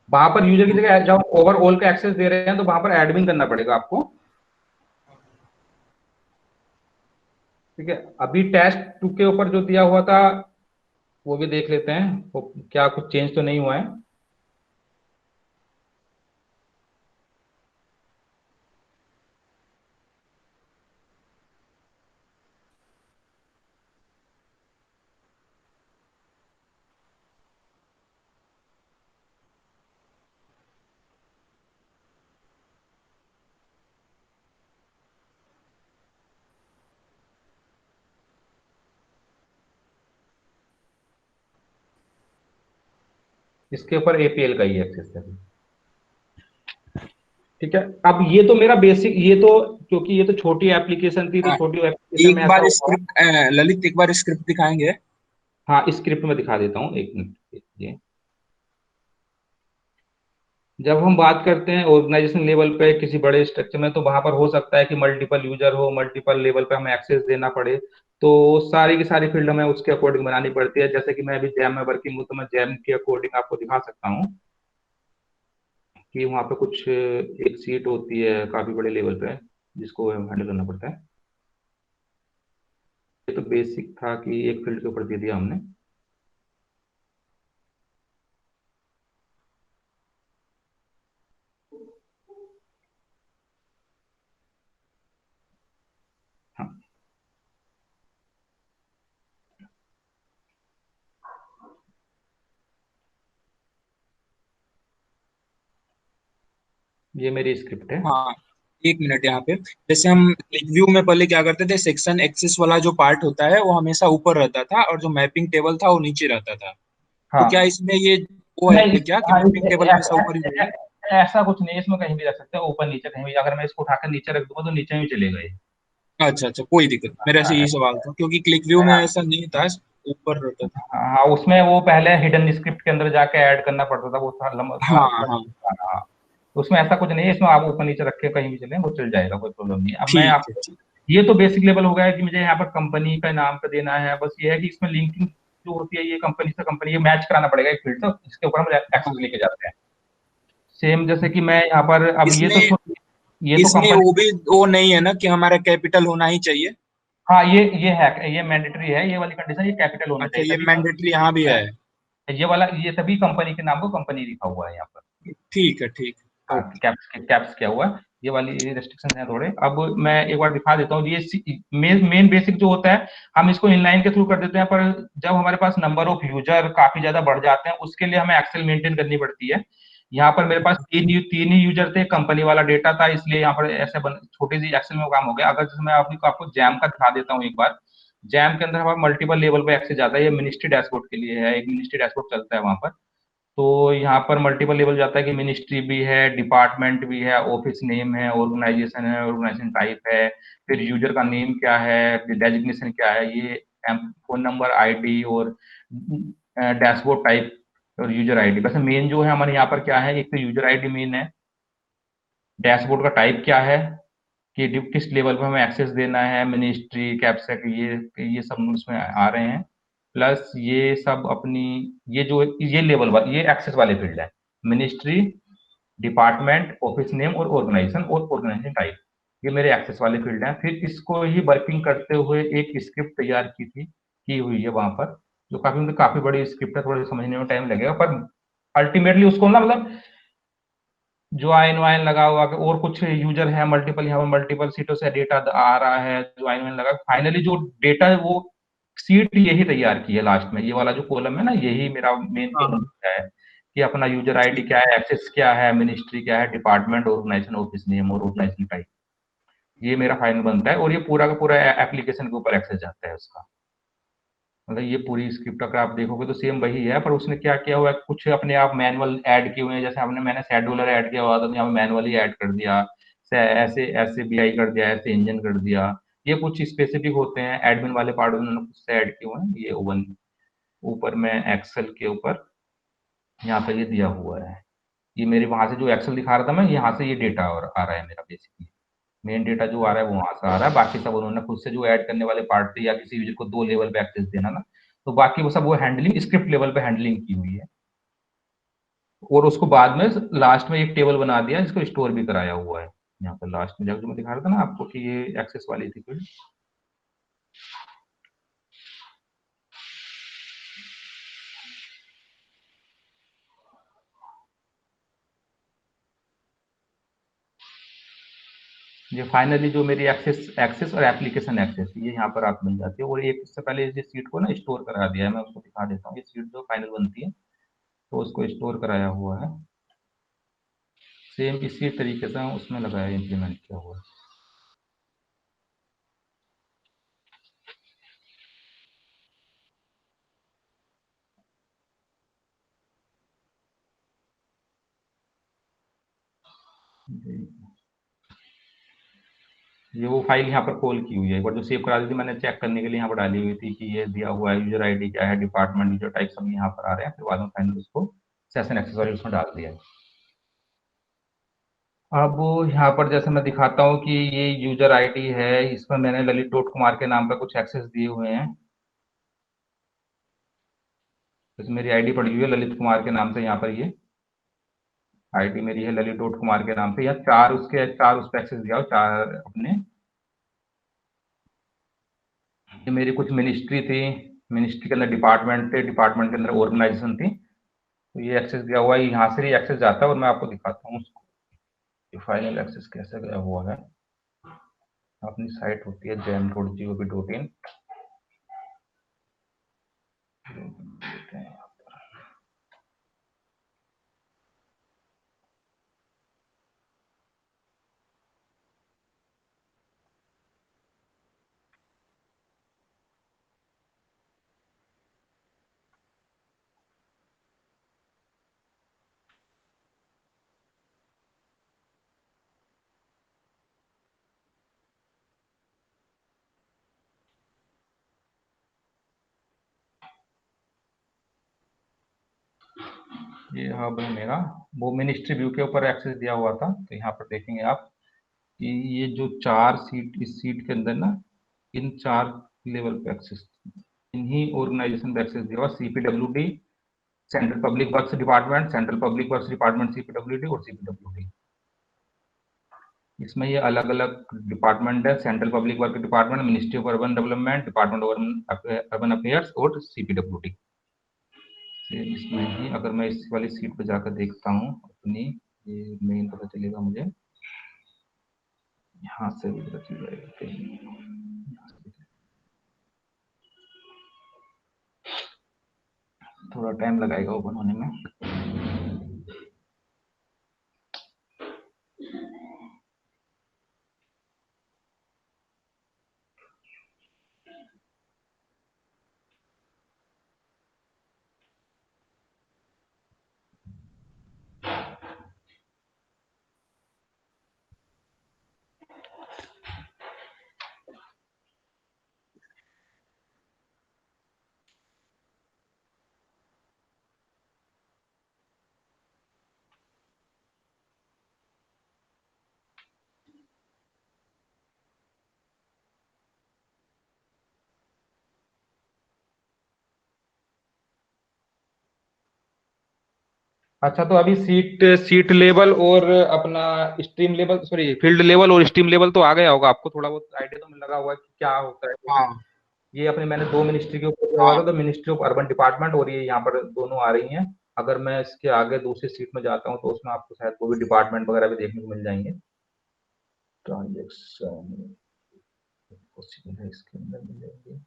वहां पर यूजर की जगह जब ओवरऑल का एक्सेस दे रहे हैं तो वहां पर एडमिन करना पड़ेगा आपको। ठीक है, अभी टेस्ट 2 के ऊपर जो दिया हुआ था वो भी देख लेते हैं, वो क्या कुछ चेंज तो नहीं हुआ है। इसके ऊपर एपीएल का ही एक्सेस है। ठीक है, अब ये तो मेरा बेसिक, ये तो क्योंकि ये तो छोटी एप्लीकेशन थी, तो हाँ, छोटी एप्लीकेशन में एक ऐसा बार हुआ। स्क्रिप्ट ललित, एक बार स्क्रिप्ट दिखाएंगे। हाँ, स्क्रिप्ट में दिखा देता हूँ, एक मिनट ये। जब हम बात करते हैं ऑर्गेनाइजेशन लेवल पे किसी बड़े स्ट्रक्चर में, तो वहां पर हो सकता है कि मल्टीपल यूजर हो, मल्टीपल लेवल पे हमें एक्सेस देना पड़े। तो सारी की सारी फील्ड हमें उसके अकॉर्डिंग बनानी पड़ती है। जैसे कि मैं अभी जैम में वर्किंग हूँ, तो मैं जैम के अकॉर्डिंग आपको दिखा सकता हूँ कि वहाँ पे कुछ एक सीट होती है काफी बड़े लेवल पे, जिसको हैंडल करना पड़ता है। ये तो बेसिक था कि एक फील्ड के ऊपर दे दिया हमने। हाँ, ये मेरी स्क्रिप्ट है। हाँ, एक मिनट यहाँ पे। जैसे हम क्लिक व्यू में पहले क्या करते थे, सेक्शन एक्सेस वाला जो पार्ट होता है वो हमेशा ऊपर रहता था, और जो मैपिंग टेबल था वो नीचे रहता था। तो क्या हाँ, इसमें ये वो नहीं है क्या कि हाँ, मैपिंग टेबल हमेशा ऊपर ही रहेगी? ऐसा कुछ नहीं है, इसमें कहीं भी रख सकते हैं, ऊपर नीचे कहीं भी। अगर मैं इसको उठाकर नीचे रख दूंगा तो नीचे ही चलेगा ये। अच्छा अच्छा, कोई दिक्कत नहीं। मेरा ऐसे यही सवाल था, क्योंकि क्लिक व्यू में हाँ ऐसा नहीं था, ऊपर रहता था। हाँ, उसमें वो पहले हिडन स्क्रिप्ट के अंदर जाके ऐड करना पड़ता था, वो था लंबा हाँ हाँ, हाँ। तो उसमें ऐसा कुछ नहीं है, इसमें आप ऊपर नीचे रख के कहीं भी चले वो चल जाएगा, कोई प्रॉब्लम नहीं है। अब मैं ठीक है आपको, ठीक। ये तो बेसिक लेवल हो गया है कि मुझे यहाँ पर कंपनी का नाम पे देना है। बस ये है कि इसमें लिंकिंग जो होती है, ये कंपनी से कंपनी ये मैच कराना पड़ेगा एक फील्ड, तो इसके ऊपर हम एक्सेस हाँ, लेके जाते हैं। सेम जैसे कि मैं यहाँ पर, अब ये तो इसमें छोटी, ये तो इसमें वो कंपनी। भी वो नहीं है ना कि हमारा कैपिटल होना ही चाहिए? हाँ, ये है, ये मैंडेटरी है, ये वाली कंडीशन, ये कैपिटल होना अच्छा, चाहिए ये तभी मैंडेटरी यहाँ भी है? ये वाला, ये तभी कंपनी के नाम को कंपनी लिखा हुआ है यहाँ पर। ठीक है ठीक। हाँ, ओके। कैप्स कैप्स किया हुआ है। ये वाली रेस्ट्रिक्शन है थोड़े। अब मैं एक बार दिखा देता हूँ, ये मेन मेन बेसिक जो होता है, हम इसको इनलाइन के थ्रू कर देते हैं। पर जब हमारे पास नंबर ऑफ यूजर काफी ज्यादा बढ़ जाते हैं, उसके लिए हमें एक्सेल मेंटेन करनी पड़ती है। यहाँ पर मेरे पास तीन ही यूजर थे, कंपनी वाला डेटा था, इसलिए यहाँ पर ऐसे छोटी सी एक्सेल में वो काम हो गया। अगर जैसे मैं आपको जैम का दिखा देता हूँ एक बार। जैम के अंदर हमारा मल्टीपल लेवल पे एक्सेस जाता है, ये मिनिस्ट्री डैशबोर्ड के लिए है, एक मिनिस्ट्री डैशबोर्ड चलता है वहां पर। तो यहाँ पर मल्टीपल लेवल जाता है कि मिनिस्ट्री भी है, डिपार्टमेंट भी है, ऑफिस नेम है, ऑर्गेनाइजेशन टाइप है, फिर यूजर का नेम क्या है, डेजिग्नेशन क्या है, ये फोन नंबर, आईडी और डैशबोर्ड टाइप और यूजर आईडी। वैसे मेन जो है हमारे यहाँ पर क्या है, एक तो यूजर आईडी मेन है, डैशबोर्ड का टाइप क्या है कि किस लेवल पे हमें एक्सेस देना है, मिनिस्ट्री, कैप्सेक, ये सब उसमें आ रहे हैं। प्लस ये सब अपनी, ये लेवल वाले, ये एक्सेस वाले फील्ड है, मिनिस्ट्री, डिपार्टमेंट, ऑफिस नेम और ऑर्गेनाइजेशन टाइप। ये मेरे एक्सेस वाले फील्ड हैं। फिर इसको ही वर्किंग करते हुए एक स्क्रिप्ट तैयार की हुई है वहां पर, जो काफी बड़ी स्क्रिप्ट है, थोड़ा समझने में टाइम लगेगा, पर अल्टीमेटली उसको ना, मतलब ज्वाइन वाइन लगा हुआ कि और कुछ यूजर है मल्टीपल, यहाँ पर मल्टीपल सीटों से डेटा आ रहा है, ज्वाइन वाइन लगा, फाइनली जो डेटा है वो सीट यही तैयार की है लास्ट में। ये वाला जो कॉलम है ना, यही मेरा मेन हाँ कॉलम हाँ, है कि अपना यूजर आईडी ठीक। क्या है, एक्सेस क्या है, मिनिस्ट्री क्या है, डिपार्टमेंट, ऑर्गेनाइजेशन, ऑफिस नेम और ऑर्गेनाइजेशन टाइप। ये मेरा फाइनल बनता है, और ये पूरा का पूरा एप्लीकेशन के ऊपर एक्सेस जाता है उसका। मतलब ये पूरी स्क्रिप्ट अगर आप देखोगे तो सेम वही है, पर उसने क्या किया हुआ है, कुछ अपने आप मैनुअल ऐड किए हुए हैं। जैसे हमने मैंने शेड्यूलर ऐड किया हुआ था, तो यहाँ मैनुअली ऐड कर दिया, ऐसे ऐसे बीआई कर दिया, ऐसे इंजन कर दिया। ये कुछ स्पेसिफिक होते हैं, एडमिन वाले पार्ट उन्होंने खुद से ऐड किए हुए हैं। ये ओवन ऊपर में एक्सेल के ऊपर यहाँ पे ये दिया हुआ है। ये मेरे वहां से जो एक्सेल दिखा रहा था मैं, यहाँ से ये डेटा और आ रहा है मेरा बेसिकली। मेन डेटा जो आ रहा है वो वहां से आ रहा है, बाकी सब उन्होंने खुद से जो ऐड करने वाले पार्ट थे, या किसी यूजर को 2 लेवल पे एक्सेस देना ना, तो बाकी वो सब वो हैंडलिंग स्क्रिप्ट लेवल पे हैंडलिंग की हुई है। और उसको बाद में लास्ट में एक टेबल बना दिया, जिसको स्टोर भी कराया हुआ है। यहाँ पर लास्ट में जब जो मैं दिखा रहा था ना आपको कि ये एक्सेस वाली थी फिर, ये फाइनली जो मेरी एक्सेस और एप्लीकेशन एक्सेस ये यहाँ पर आप मिल जाती है। और एक इससे पहले इस सीट को ना स्टोर करा दिया है, मैं उसको दिखा देता हूँ। ये सीट जो फाइनल बनती है तो उसको स्टोर कराया हुआ है, सेम इसी तरीके से उसमें लगाया, इम्प्लीमेंट किया हुआ है। ये वो फाइल यहाँ पर कॉल की हुई है, एक बार जो सेव करा दी थी मैंने चेक करने के लिए यहाँ पर डाली हुई थी कि ये दिया हुआ है, यूजर आईडी क्या है, डिपार्टमेंट, यूजर टाइप सब यहाँ पर आ रहे हैं। फिर बाद में फाइनल उसको सेशन एक्सेसरी उसमें डाल दिया है। अब यहाँ पर जैसे मैं दिखाता हूँ कि ये यूजर आईडी है, इसमें मैंने ललित डॉट कुमार के नाम पर कुछ एक्सेस दिए हुए हैं। जैसे मेरी आईडी पड़ी हुई है ललित कुमार के नाम से, यहाँ पर ये आईडी मेरी है ललित डॉट कुमार के नाम पे। यहाँ चार उस पर एक्सेस दिया हो, चार अपने। ये मेरी कुछ मिनिस्ट्री थी, मिनिस्ट्री के अंदर डिपार्टमेंट थे, डिपार्टमेंट के अंदर ऑर्गेनाइजेशन थी, तो ये एक्सेस दिया हुआ है। यहाँ से ही एक्सेस जाता है और मैं आपको दिखाता हूँ उसको फाइनल एक्सेस कैसे गया हुआ है। अपनी साइट होती है jam.gov.in। ये हब है मेरा, वो मिनिस्ट्री व्यू के ऊपर एक्सेस दिया हुआ था। तो यहाँ पर देखेंगे आप कि ये जो चार सीट, इस सीट के अंदर ना इन चार लेवल पे एक्सेस, इन्हीं ऑर्गेनाइजेशन पे एक्सेस दिया हुआ, CPWD, central public works department, central public works department CPWD और सीपीडब्ल्यूडी। इसमें ये अलग अलग डिपार्टमेंट है, central public work department, ministry of urban development, department of urban affairs और सीपीडब्ल्यूडी। इसमें ही अगर मैं इस वाली सीट पर जाकर देखता हूँ अपनी, ये मेन पता चलेगा मुझे, यहाँ से भी पता चल जाएगा। थोड़ा टाइम लगाएगा ओपन होने में। अच्छा, तो अभी सीट सीट लेवल और अपना stream level, sorry field level और स्ट्रीम लेवल तो आ गया होगा आपको, थोड़ा बहुत आइडिया तो लगा हुआ है कि क्या होता है। हाँ ये अपने मैंने दो मिनिस्ट्री के ऊपर दिया हुआ था, हाँ। तो मिनिस्ट्री ऑफ अर्बन डिपार्टमेंट और ये यहाँ पर दोनों आ रही हैं। अगर मैं इसके आगे दूसरी सीट में जाता हूँ तो उसमें आपको शायद वो भी डिपार्टमेंट वगैरह भी देखने को मिल जाएंगे। ट्रांजेक्शन पॉसिबल है इसके अंदर मिल जाएंगे।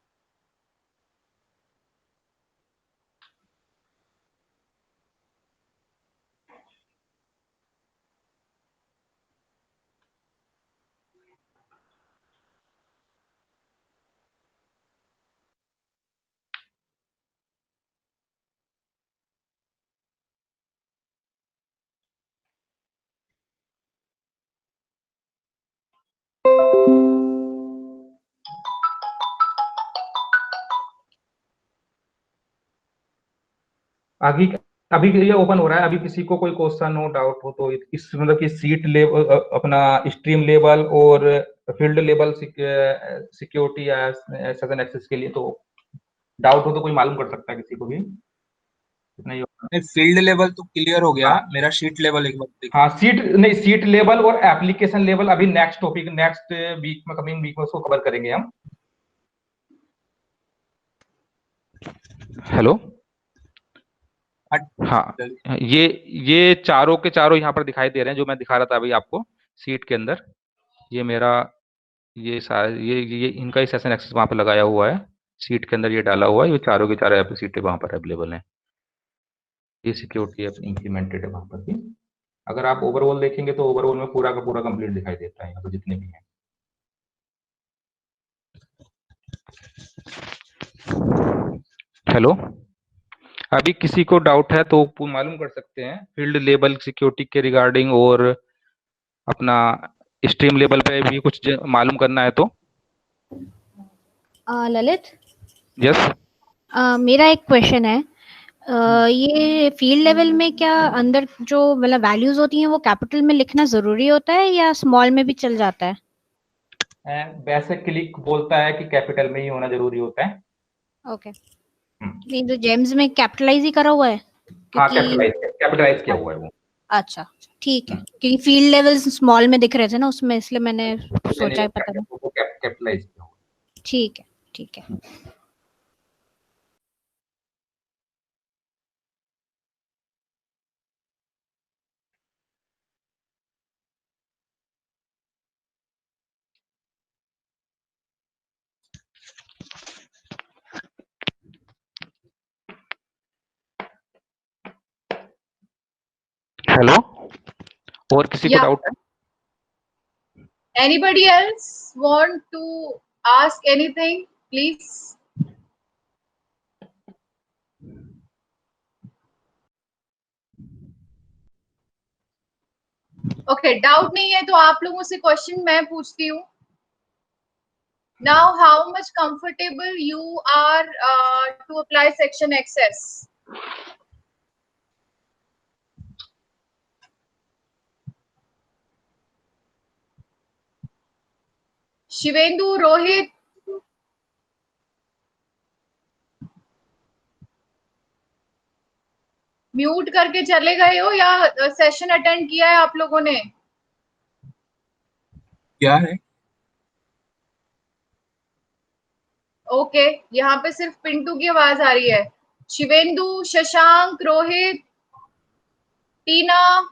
अभी अभी ये ओपन हो रहा है। अभी किसी को कोई क्वेश्चन हो, डाउट हो तो इस मतलब कि सीट लेवल, अपना स्ट्रीम लेवल और फील्ड लेवल सिक्योरिटी या सेशन एक्सेस के लिए तो डाउट हो तो कोई मालूम कर सकता है किसी को भी। इतना ही फील्ड लेवल तो क्लियर हो गया, हाँ मेरा शीट लेवल एक बार देख। हाँ, सीट नहीं, सीट लेवल और एप्लीकेशन लेवल अभी नेक्स्ट टॉपिक, नेक्स्ट वीक में, कमिंग वीक में उसको कवर करेंगे हम। हेलो। हाँ, ये चारों के चारों यहाँ पर दिखाई दे रहे हैं जो मैं दिखा रहा था अभी आपको सीट के अंदर। ये मेरा ये सारा ये इनका ही सेशन एक्सेस वहाँ पे लगाया हुआ है, सीट के अंदर ये डाला हुआ है, ये चारों की चारों सीटें वहाँ पर अवेलेबल हैं। ये सिक्योरिटी ऐप इंप्लीमेंटेड है वहाँ पर भी। अगर आप ओवरऑल देखेंगे तो ओवरऑल में पूरा का पूरा कंप्लीट दिखाई देता है यहाँ पे जितने भी हैं। हेलो, अभी किसी को डाउट है तो मालूम कर सकते हैं फील्ड लेवल सिक्योरिटी के रिगार्डिंग, और अपना स्ट्रीम लेवल पे भी कुछ मालूम करना है तो। ललित, यस। मेरा एक क्वेश्चन है। ये फील्ड लेवल में क्या अंदर जो मतलब वैल्यूज होती हैं वो कैपिटल में लिखना जरूरी होता है या स्मॉल में भी चल जाता है? वैसे क्लिक बोलता है कि कैपिटल में ही होना जरूरी होता है। ओके। नहीं, तो जेम्स में कैपिटलाइज ही करा हुआ है हाँ, क्योंकि कैपिटलाइज किया हुआ है वो। अच्छा, ठीक है, क्योंकि फील्ड लेवल स्मॉल में दिख रहे थे ना उसमें, इसलिए मैंने सोचा पता नहीं। वो कैपिटलाइज किया हुआ है। ठीक है, ठीक है। हेलो, और किसी को डाउट है? Anybody else want to ask anything, please? Okay, doubt नहीं है तो आप लोगों से क्वेश्चन मैं पूछती हूँ. Now, how much comfortable you are to apply section access? Shivendu, Rohit, mute करके चले गए हो या सेशन अटेंड किया है आप लोगों ने? क्या है? ओके, यहाँ पे सिर्फ पिंटू की आवाज आ रही है. शिवेंदु, शशांक, रोहित, टीना,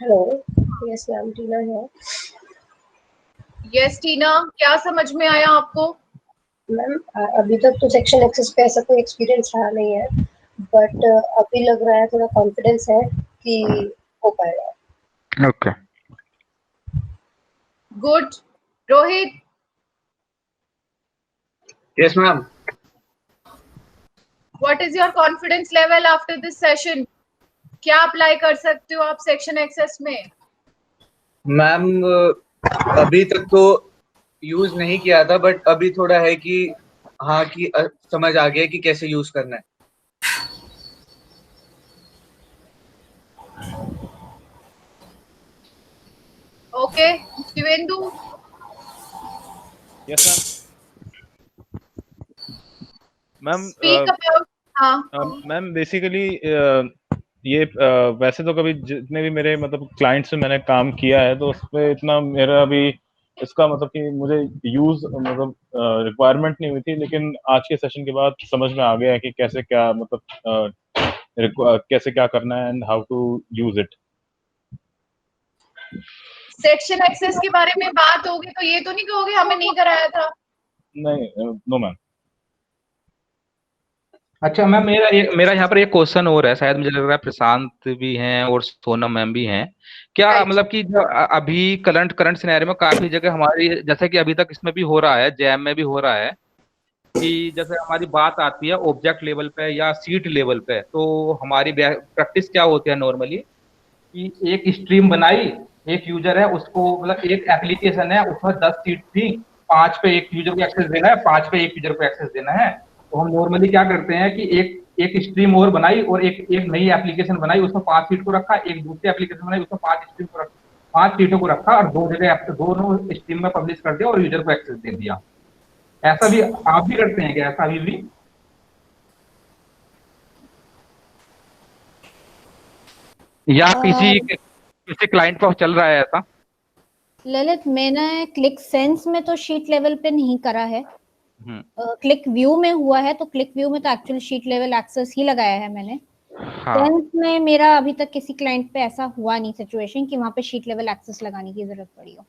हेलो, यस मैम, टीना है। यस टीना, क्या समझ में आया आपको? मैम, अभी तक तो सेक्शन एक्सेस पे ऐसा कोई एक्सपीरियंस रहा नहीं है, बट अभी लग रहा है, थोड़ा कॉन्फिडेंस है कि हो पाएगा। Okay, good. Rohit, yes ma'am. What is your confidence level after this session? क्या अप्लाई कर सकते हो आप सेक्शन एक्सेस में? मैम, अभी तक तो यूज नहीं किया था, बट अभी थोड़ा है कि हाँ कि समझ आ गया कि कैसे यूज करना है। Okay, Shivendu. Yes ma'am. Speak about. हाँ मैम, बेसिकली ये वैसे तो कभी जितने भी मेरे मतलब क्लाइंट्स से मैंने काम किया है तो उस पर इतना मेरा अभी इसका मतलब कि मुझे यूज मतलब रिक्वायरमेंट नहीं हुई थी, लेकिन आज के सेशन के बाद समझ में आ गया है कि कैसे क्या मतलब कैसे क्या करना है and how to use it. Section access के बारे में बात होगी तो ये तो नहीं कहोगे हमें नहीं कराया था? नहीं, नो मैम। अच्छा मैम, मेरा यहाँ पर एक क्वेश्चन और है, शायद मुझे लग रहा है प्रशांत भी हैं और सोनम मैम भी हैं क्या? Right. मतलब कि जो अभी करंट सिनेरियो में काफी जगह हमारी, जैसे कि अभी तक इसमें भी हो रहा है, जैम में भी हो रहा है कि जैसे हमारी बात आती है ऑब्जेक्ट लेवल पे या सीट लेवल पे, तो हमारी प्रैक्टिस क्या होती है नॉर्मली कि एक स्ट्रीम बनाई, एक यूजर है उसको, मतलब एक एप्लीकेशन है उसमें 10 सीट थी, 5 पे एक यूजर को एक्सेस देना है, 5 पे एक यूजर को एक्सेस देना है। तो हम नॉर्मली क्या करते हैं कि एक स्ट्रीम और बनाई और एक नई एप्लीकेशन बनाई, उसमें 5 सीट को रखा, एक दूसरी एप्लीकेशन बनाई उसमें 5 स्ट्रीम को रखा, 5 सीटों को रखा और 2 जगह दोनों स्ट्रीम में पब्लिश कर दिया और यूजर को एक्सेस दे दिया। ऐसा भी आप भी करते हैं क्या, ऐसा अभी भी? या किसी क्लाइंट पर चल रहा है ऐसा? ललित, मैंने क्लिक सेंस में तो शीट लेवल पे नहीं करा है, क्लिक व्यू में हुआ है, तो क्लिक व्यू में तो एक्चुअल शीट लेवल एक्सेस ही लगाया है मैंने। सेंस में मेरा अभी तक किसी क्लाइंट पे ऐसा हुआ नहीं सिचुएशन कि वहां पे शीट लेवल एक्सेस लगाने की जरूरत पड़ी हो।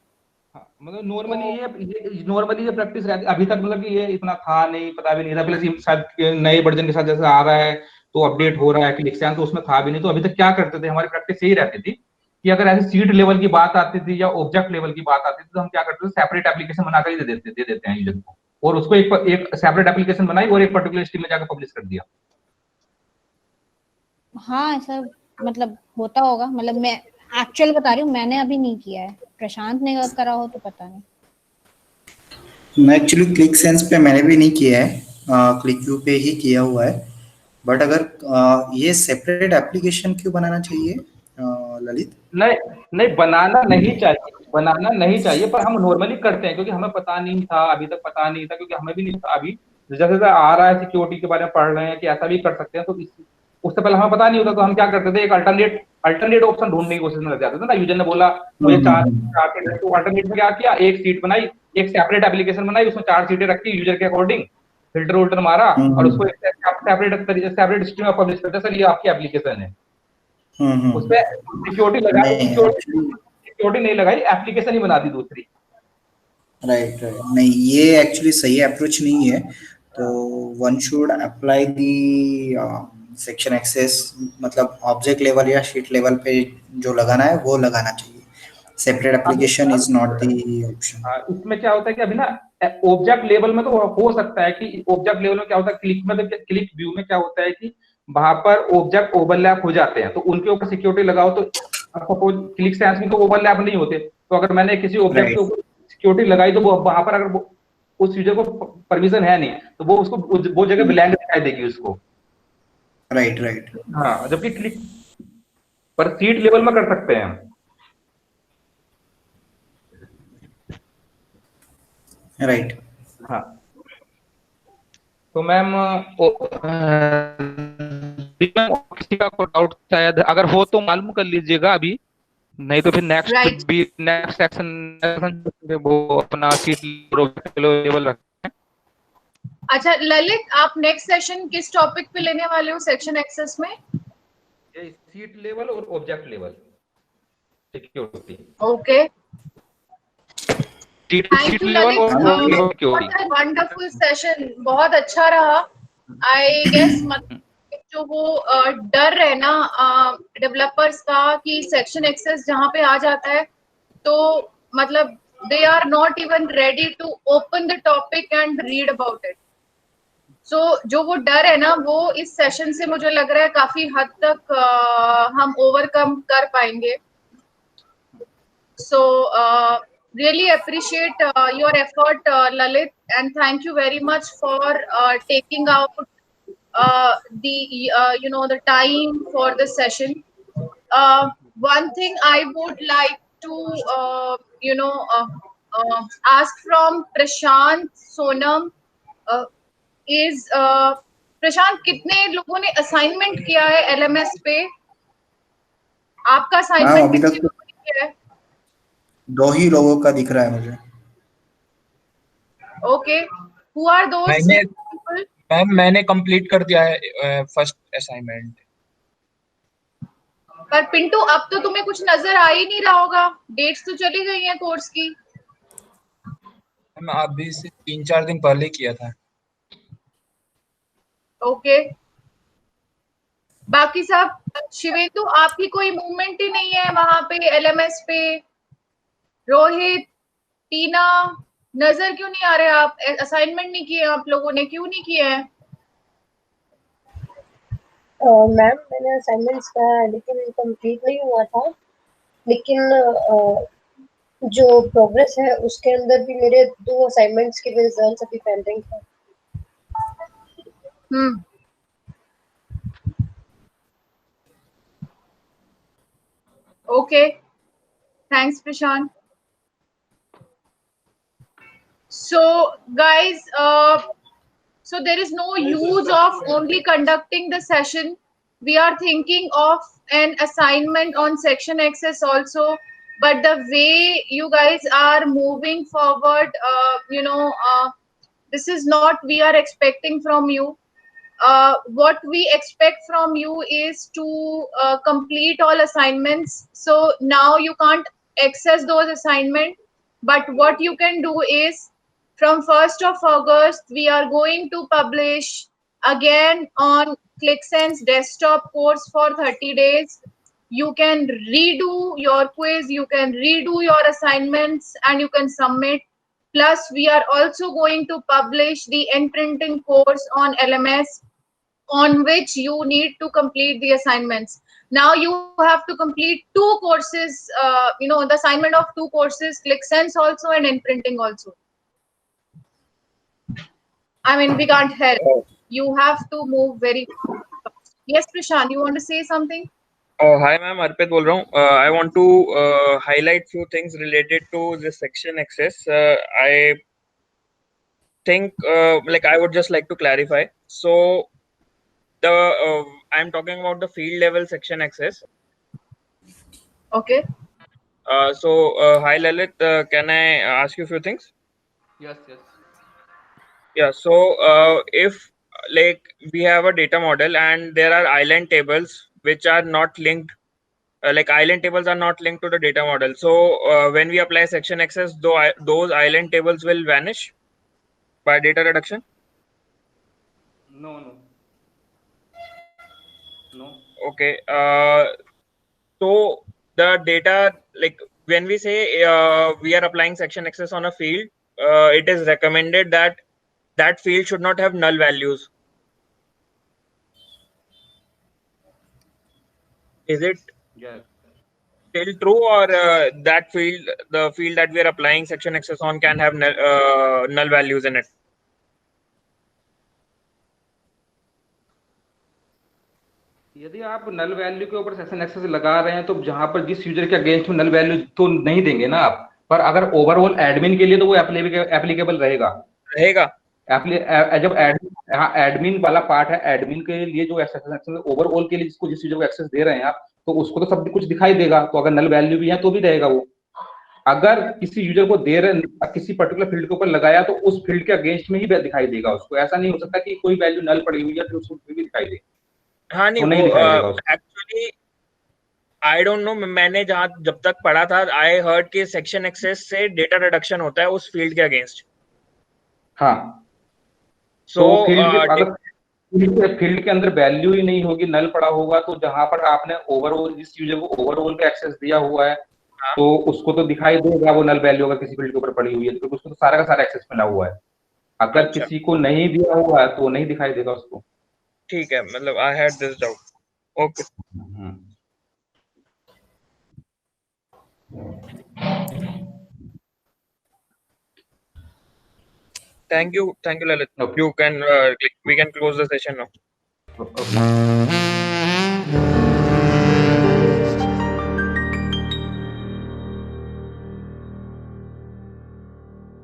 मतलब नॉर्मली ये प्रैक्टिस रहती अभी तक, मतलब कि ये इतना था नहीं, पता भी नहीं था, प्लस शायद नए वर्जन के साथ जैसे आ रहा है तो अपडेट हो रहा है क्लिकसेंस, तो उसमें था भी नहीं। तो अभी तक क्या करते थे, हमारी प्रैक्टिस यही रहती थी कि अगर ऐसे सीट लेवल की बात आती थी या ऑब्जेक्ट लेवल की बात आती थी तो हम क्या करते थे, सेपरेट एप्लीकेशन बनाकर ही दे देते हैं यूजर को, और उसको एक सेपरेट एप्लीकेशन बनाई और एक पर्टिकुलर स्ट्रीम में जाकर पब्लिश कर दिया। हाँ ऐसा मतलब होता होगा, मतलब मैं एक्चुअल बता रही हूँ, मैंने अभी नहीं किया है, प्रशांत ने करा हो तो पता नहीं। मैं एक्चुअली क्लिक सेंस पे मैंने भी नहीं किया है, क्लिक व्यू पे ही किया हुआ है। बट अगर ये सेपरेट एप्लीकेशन क्यों बनाना चाहिए ललित? नहीं बनाना नहीं चाहिए, पर हम नॉर्मली करते हैं क्योंकि हमें पता नहीं था, अभी तक पता नहीं था, क्योंकि हमें भी नहीं था। अभी जैसे जैसे आ रहा है सिक्योरिटी के बारे में पढ़ रहे हैं कि ऐसा भी कर सकते हैं, तो उससे पहले हमें पता नहीं होता, तो हम क्या करते थे, एक अल्टरनेट ऑप्शन ढूंढने की कोशिश में लग जाते थे ना। यूजर ने बोला मुझे चार तो अल्टरनेट में क्या किया, एक सीट बनाई, एक सेपरेट एप्लीकेशन बनाई, उसमें 4 सीटें रखी यूजर के अकॉर्डिंग, फिल्टर उल्टर मारा और उसको सेपरेट स्ट्रीम में पब्लिश करते, सर ये आपकी एप्लीकेशन है। उसपे सिक्योरिटी नहीं लगाई, एप्लीकेशन ही बना दी दूसरी। राइट नहीं, ये एक्चुअली सही अप्रोच नहीं है। तो one should apply the section access, मतलब ऑब्जेक्ट लेवल या शीट लेवल पे जो लगाना है वो लगाना चाहिए। Separate application is not the option. इसमें क्या होता है कि अभी ना ऑब्जेक्ट लेवल में तो हो सकता है कि ऑब्जेक्ट लेवल में क्या होता है, क्लिक व्यू में क्या होता है कि वहां पर ऑब्जेक्ट ओवरलैप हो जाते हैं, तो उनके ऊपर सिक्योरिटी लगाओ, तो सपोज क्लिक सेंस में तो ओवरलैप नहीं होते, तो अगर मैंने किसी ऑब्जेक्ट के ऊपर सिक्योरिटी लगाई तो वहां पर अगर उस यूजर को परमिशन है नहीं तो वो उसको वो जगह ब्लैंक दिखाई देगी उसको। राइट हाँ, जबकि क्लिक पर सीट लेवल में कर सकते हैं। राइट हाँ, तो मैम किसी का डाउट शायद अगर हो तो मालूम कर लीजिएगा अभी, नहीं तो फिर नेक्स्ट सेक्शन वो अपना सीट लेवल रखते हैं। अच्छा ललित, आप नेक्स्ट सेशन किस टॉपिक पे लेने वाले हो सेक्शन एक्सेस में? ये सीट लेवल और object level security. Okay, thank you Lalit, wonderful session, बहुत अच्छा रहा। आई गेस जो वो डर है ना डेवलपर्स का कि सेक्शन एक्सेस जहाँ पे आ जाता है तो मतलब they are not even ready to open the topic and read about it. So जो वो डर है ना वो इस सेशन से मुझे लग रहा है काफी हद तक हम ओवरकम कर पाएंगे। सो really appreciate your effort Lalit, and thank you very much for taking out the time for the session. One thing I would like to ask from Prashant Sonam is प्रशांत, कितने लोगों ने असाइनमेंट किया है LMS पे? आपका assignment कितने लोगों ने किया है? 2 ही लोगों का दिख रहा है मुझे। Okay, who are those people? Ma'am मैंने कंप्लीट कर दिया है फर्स्ट असाइनमेंट। पर पिंटू, अब तो तुम्हें कुछ नजर आ ही नहीं रहा होगा, डेट्स तो चली गई हैं कोर्स की। मैं अभी से 3-4 दिन पहले किया था। ओके, बाकी सब शिवेंदु, आपकी कोई मूवमेंट ही नहीं है वहां पे LMS पे? रोहित, टीना, नजर क्यों नहीं आ रहे? आप असाइनमेंट नहीं किए आप लोगों ने, क्यों नहीं किए हैं? मैम मैंने असाइनमेंट्स का लेकिन कंप्लीट नहीं हुआ था, लेकिन जो प्रोग्रेस है उसके अंदर भी मेरे 2 असाइनमेंट्स के रिजल्ट्स अभी पेंडिंग है। Okay, thanks Prashant. So guys, so there is no use of only conducting the session. We are thinking of an assignment on section access also, but the way you guys are moving forward, This is not we are expecting from you. What we expect from you is to complete all assignments. So now you can't access those assignments, but what you can do is from 1st of August, we are going to publish again on ClickSense desktop course for 30 days. You can redo your quiz, you can redo your assignments, and you can submit. Plus, we are also going to publish the end printing course on LMS, on which you need to complete the assignments. Now you have to complete 2 courses, the assignment of 2 courses, ClickSense also and end printing also. I mean, we can't help. You have to move very fast. Yes, Prashant, you want to say something? Hi ma'am, Arpit बोल रहा हूँ. I want to highlight few things related to this section access. I think I would just like to clarify. So I'm talking about the field level section access. Okay. Hi Lalit, can I ask you a few things? Yes. Yeah. So if we have a data model and there are island tables which are not linked, island tables are not linked to the data model. So when we apply section access, those island tables will vanish by data reduction. No. Okay. So the data, when we say we are applying section access on a field, it is recommended that that field should not have null values. Is it still true, or that field, the field that we are applying section access on, can have null values in it? यदि आप null value के ऊपर session access लगा रहे हैं तो जहां पर जिस यूजर के अगेंस्ट में नल वैल्यू तो नहीं देंगे ना आप, पर अगर ओवरऑल एडमिन के लिए तो वो एप्लीकेबल रहेगा. जब एडमिन वाला पार्ट है, एडमिन के लिए जो एक्सेस ओवरऑल के लिए जिसको जिस यूजर को एक्सेस दे रहे हैं आप, तो उसको तो सब कुछ दिखाई देगा. तो अगर नल वैल्यू भी है तो भी रहेगा वो. अगर किसी यूजर को दे रहे किसी पर्टिकुलर फील्ड के ऊपर लगाया तो उस फील्ड के अगेंस्ट में ही दिखाई देगा उसको. ऐसा नहीं हो सकता कि कोई वैल्यू नल पड़ी हुई है फिर उसको भी दिखाई दे. हाँ नहीं, वो एक्चुअली आई डोंट नो, मैंने जब तक पढ़ा था आई हर्ड कि सेक्शन एक्सेस से डेटा रिडक्शन होता है उस फील्ड के अगेंस्ट. हाँ. सो फील्ड के अंदर वैल्यू ही नहीं होगी, नल पड़ा होगा, तो जहां पर आपने ओवरऑल जिस यूजर को ओवरऑल का एक्सेस दिया हुआ है तो उसको तो दिखाई देगा वो नल वैल्यू अगर किसी फील्ड के ऊपर पड़ी हुई है, तो उसको तो सारा का सारा एक्सेस मिला हुआ है. अगर किसी को नहीं दिया हुआ है तो नहीं दिखाई देगा उसको. ठीक है, मतलब I had this doubt. Okay. Thank you, Lalit. Okay. You can we can close the session now. Okay.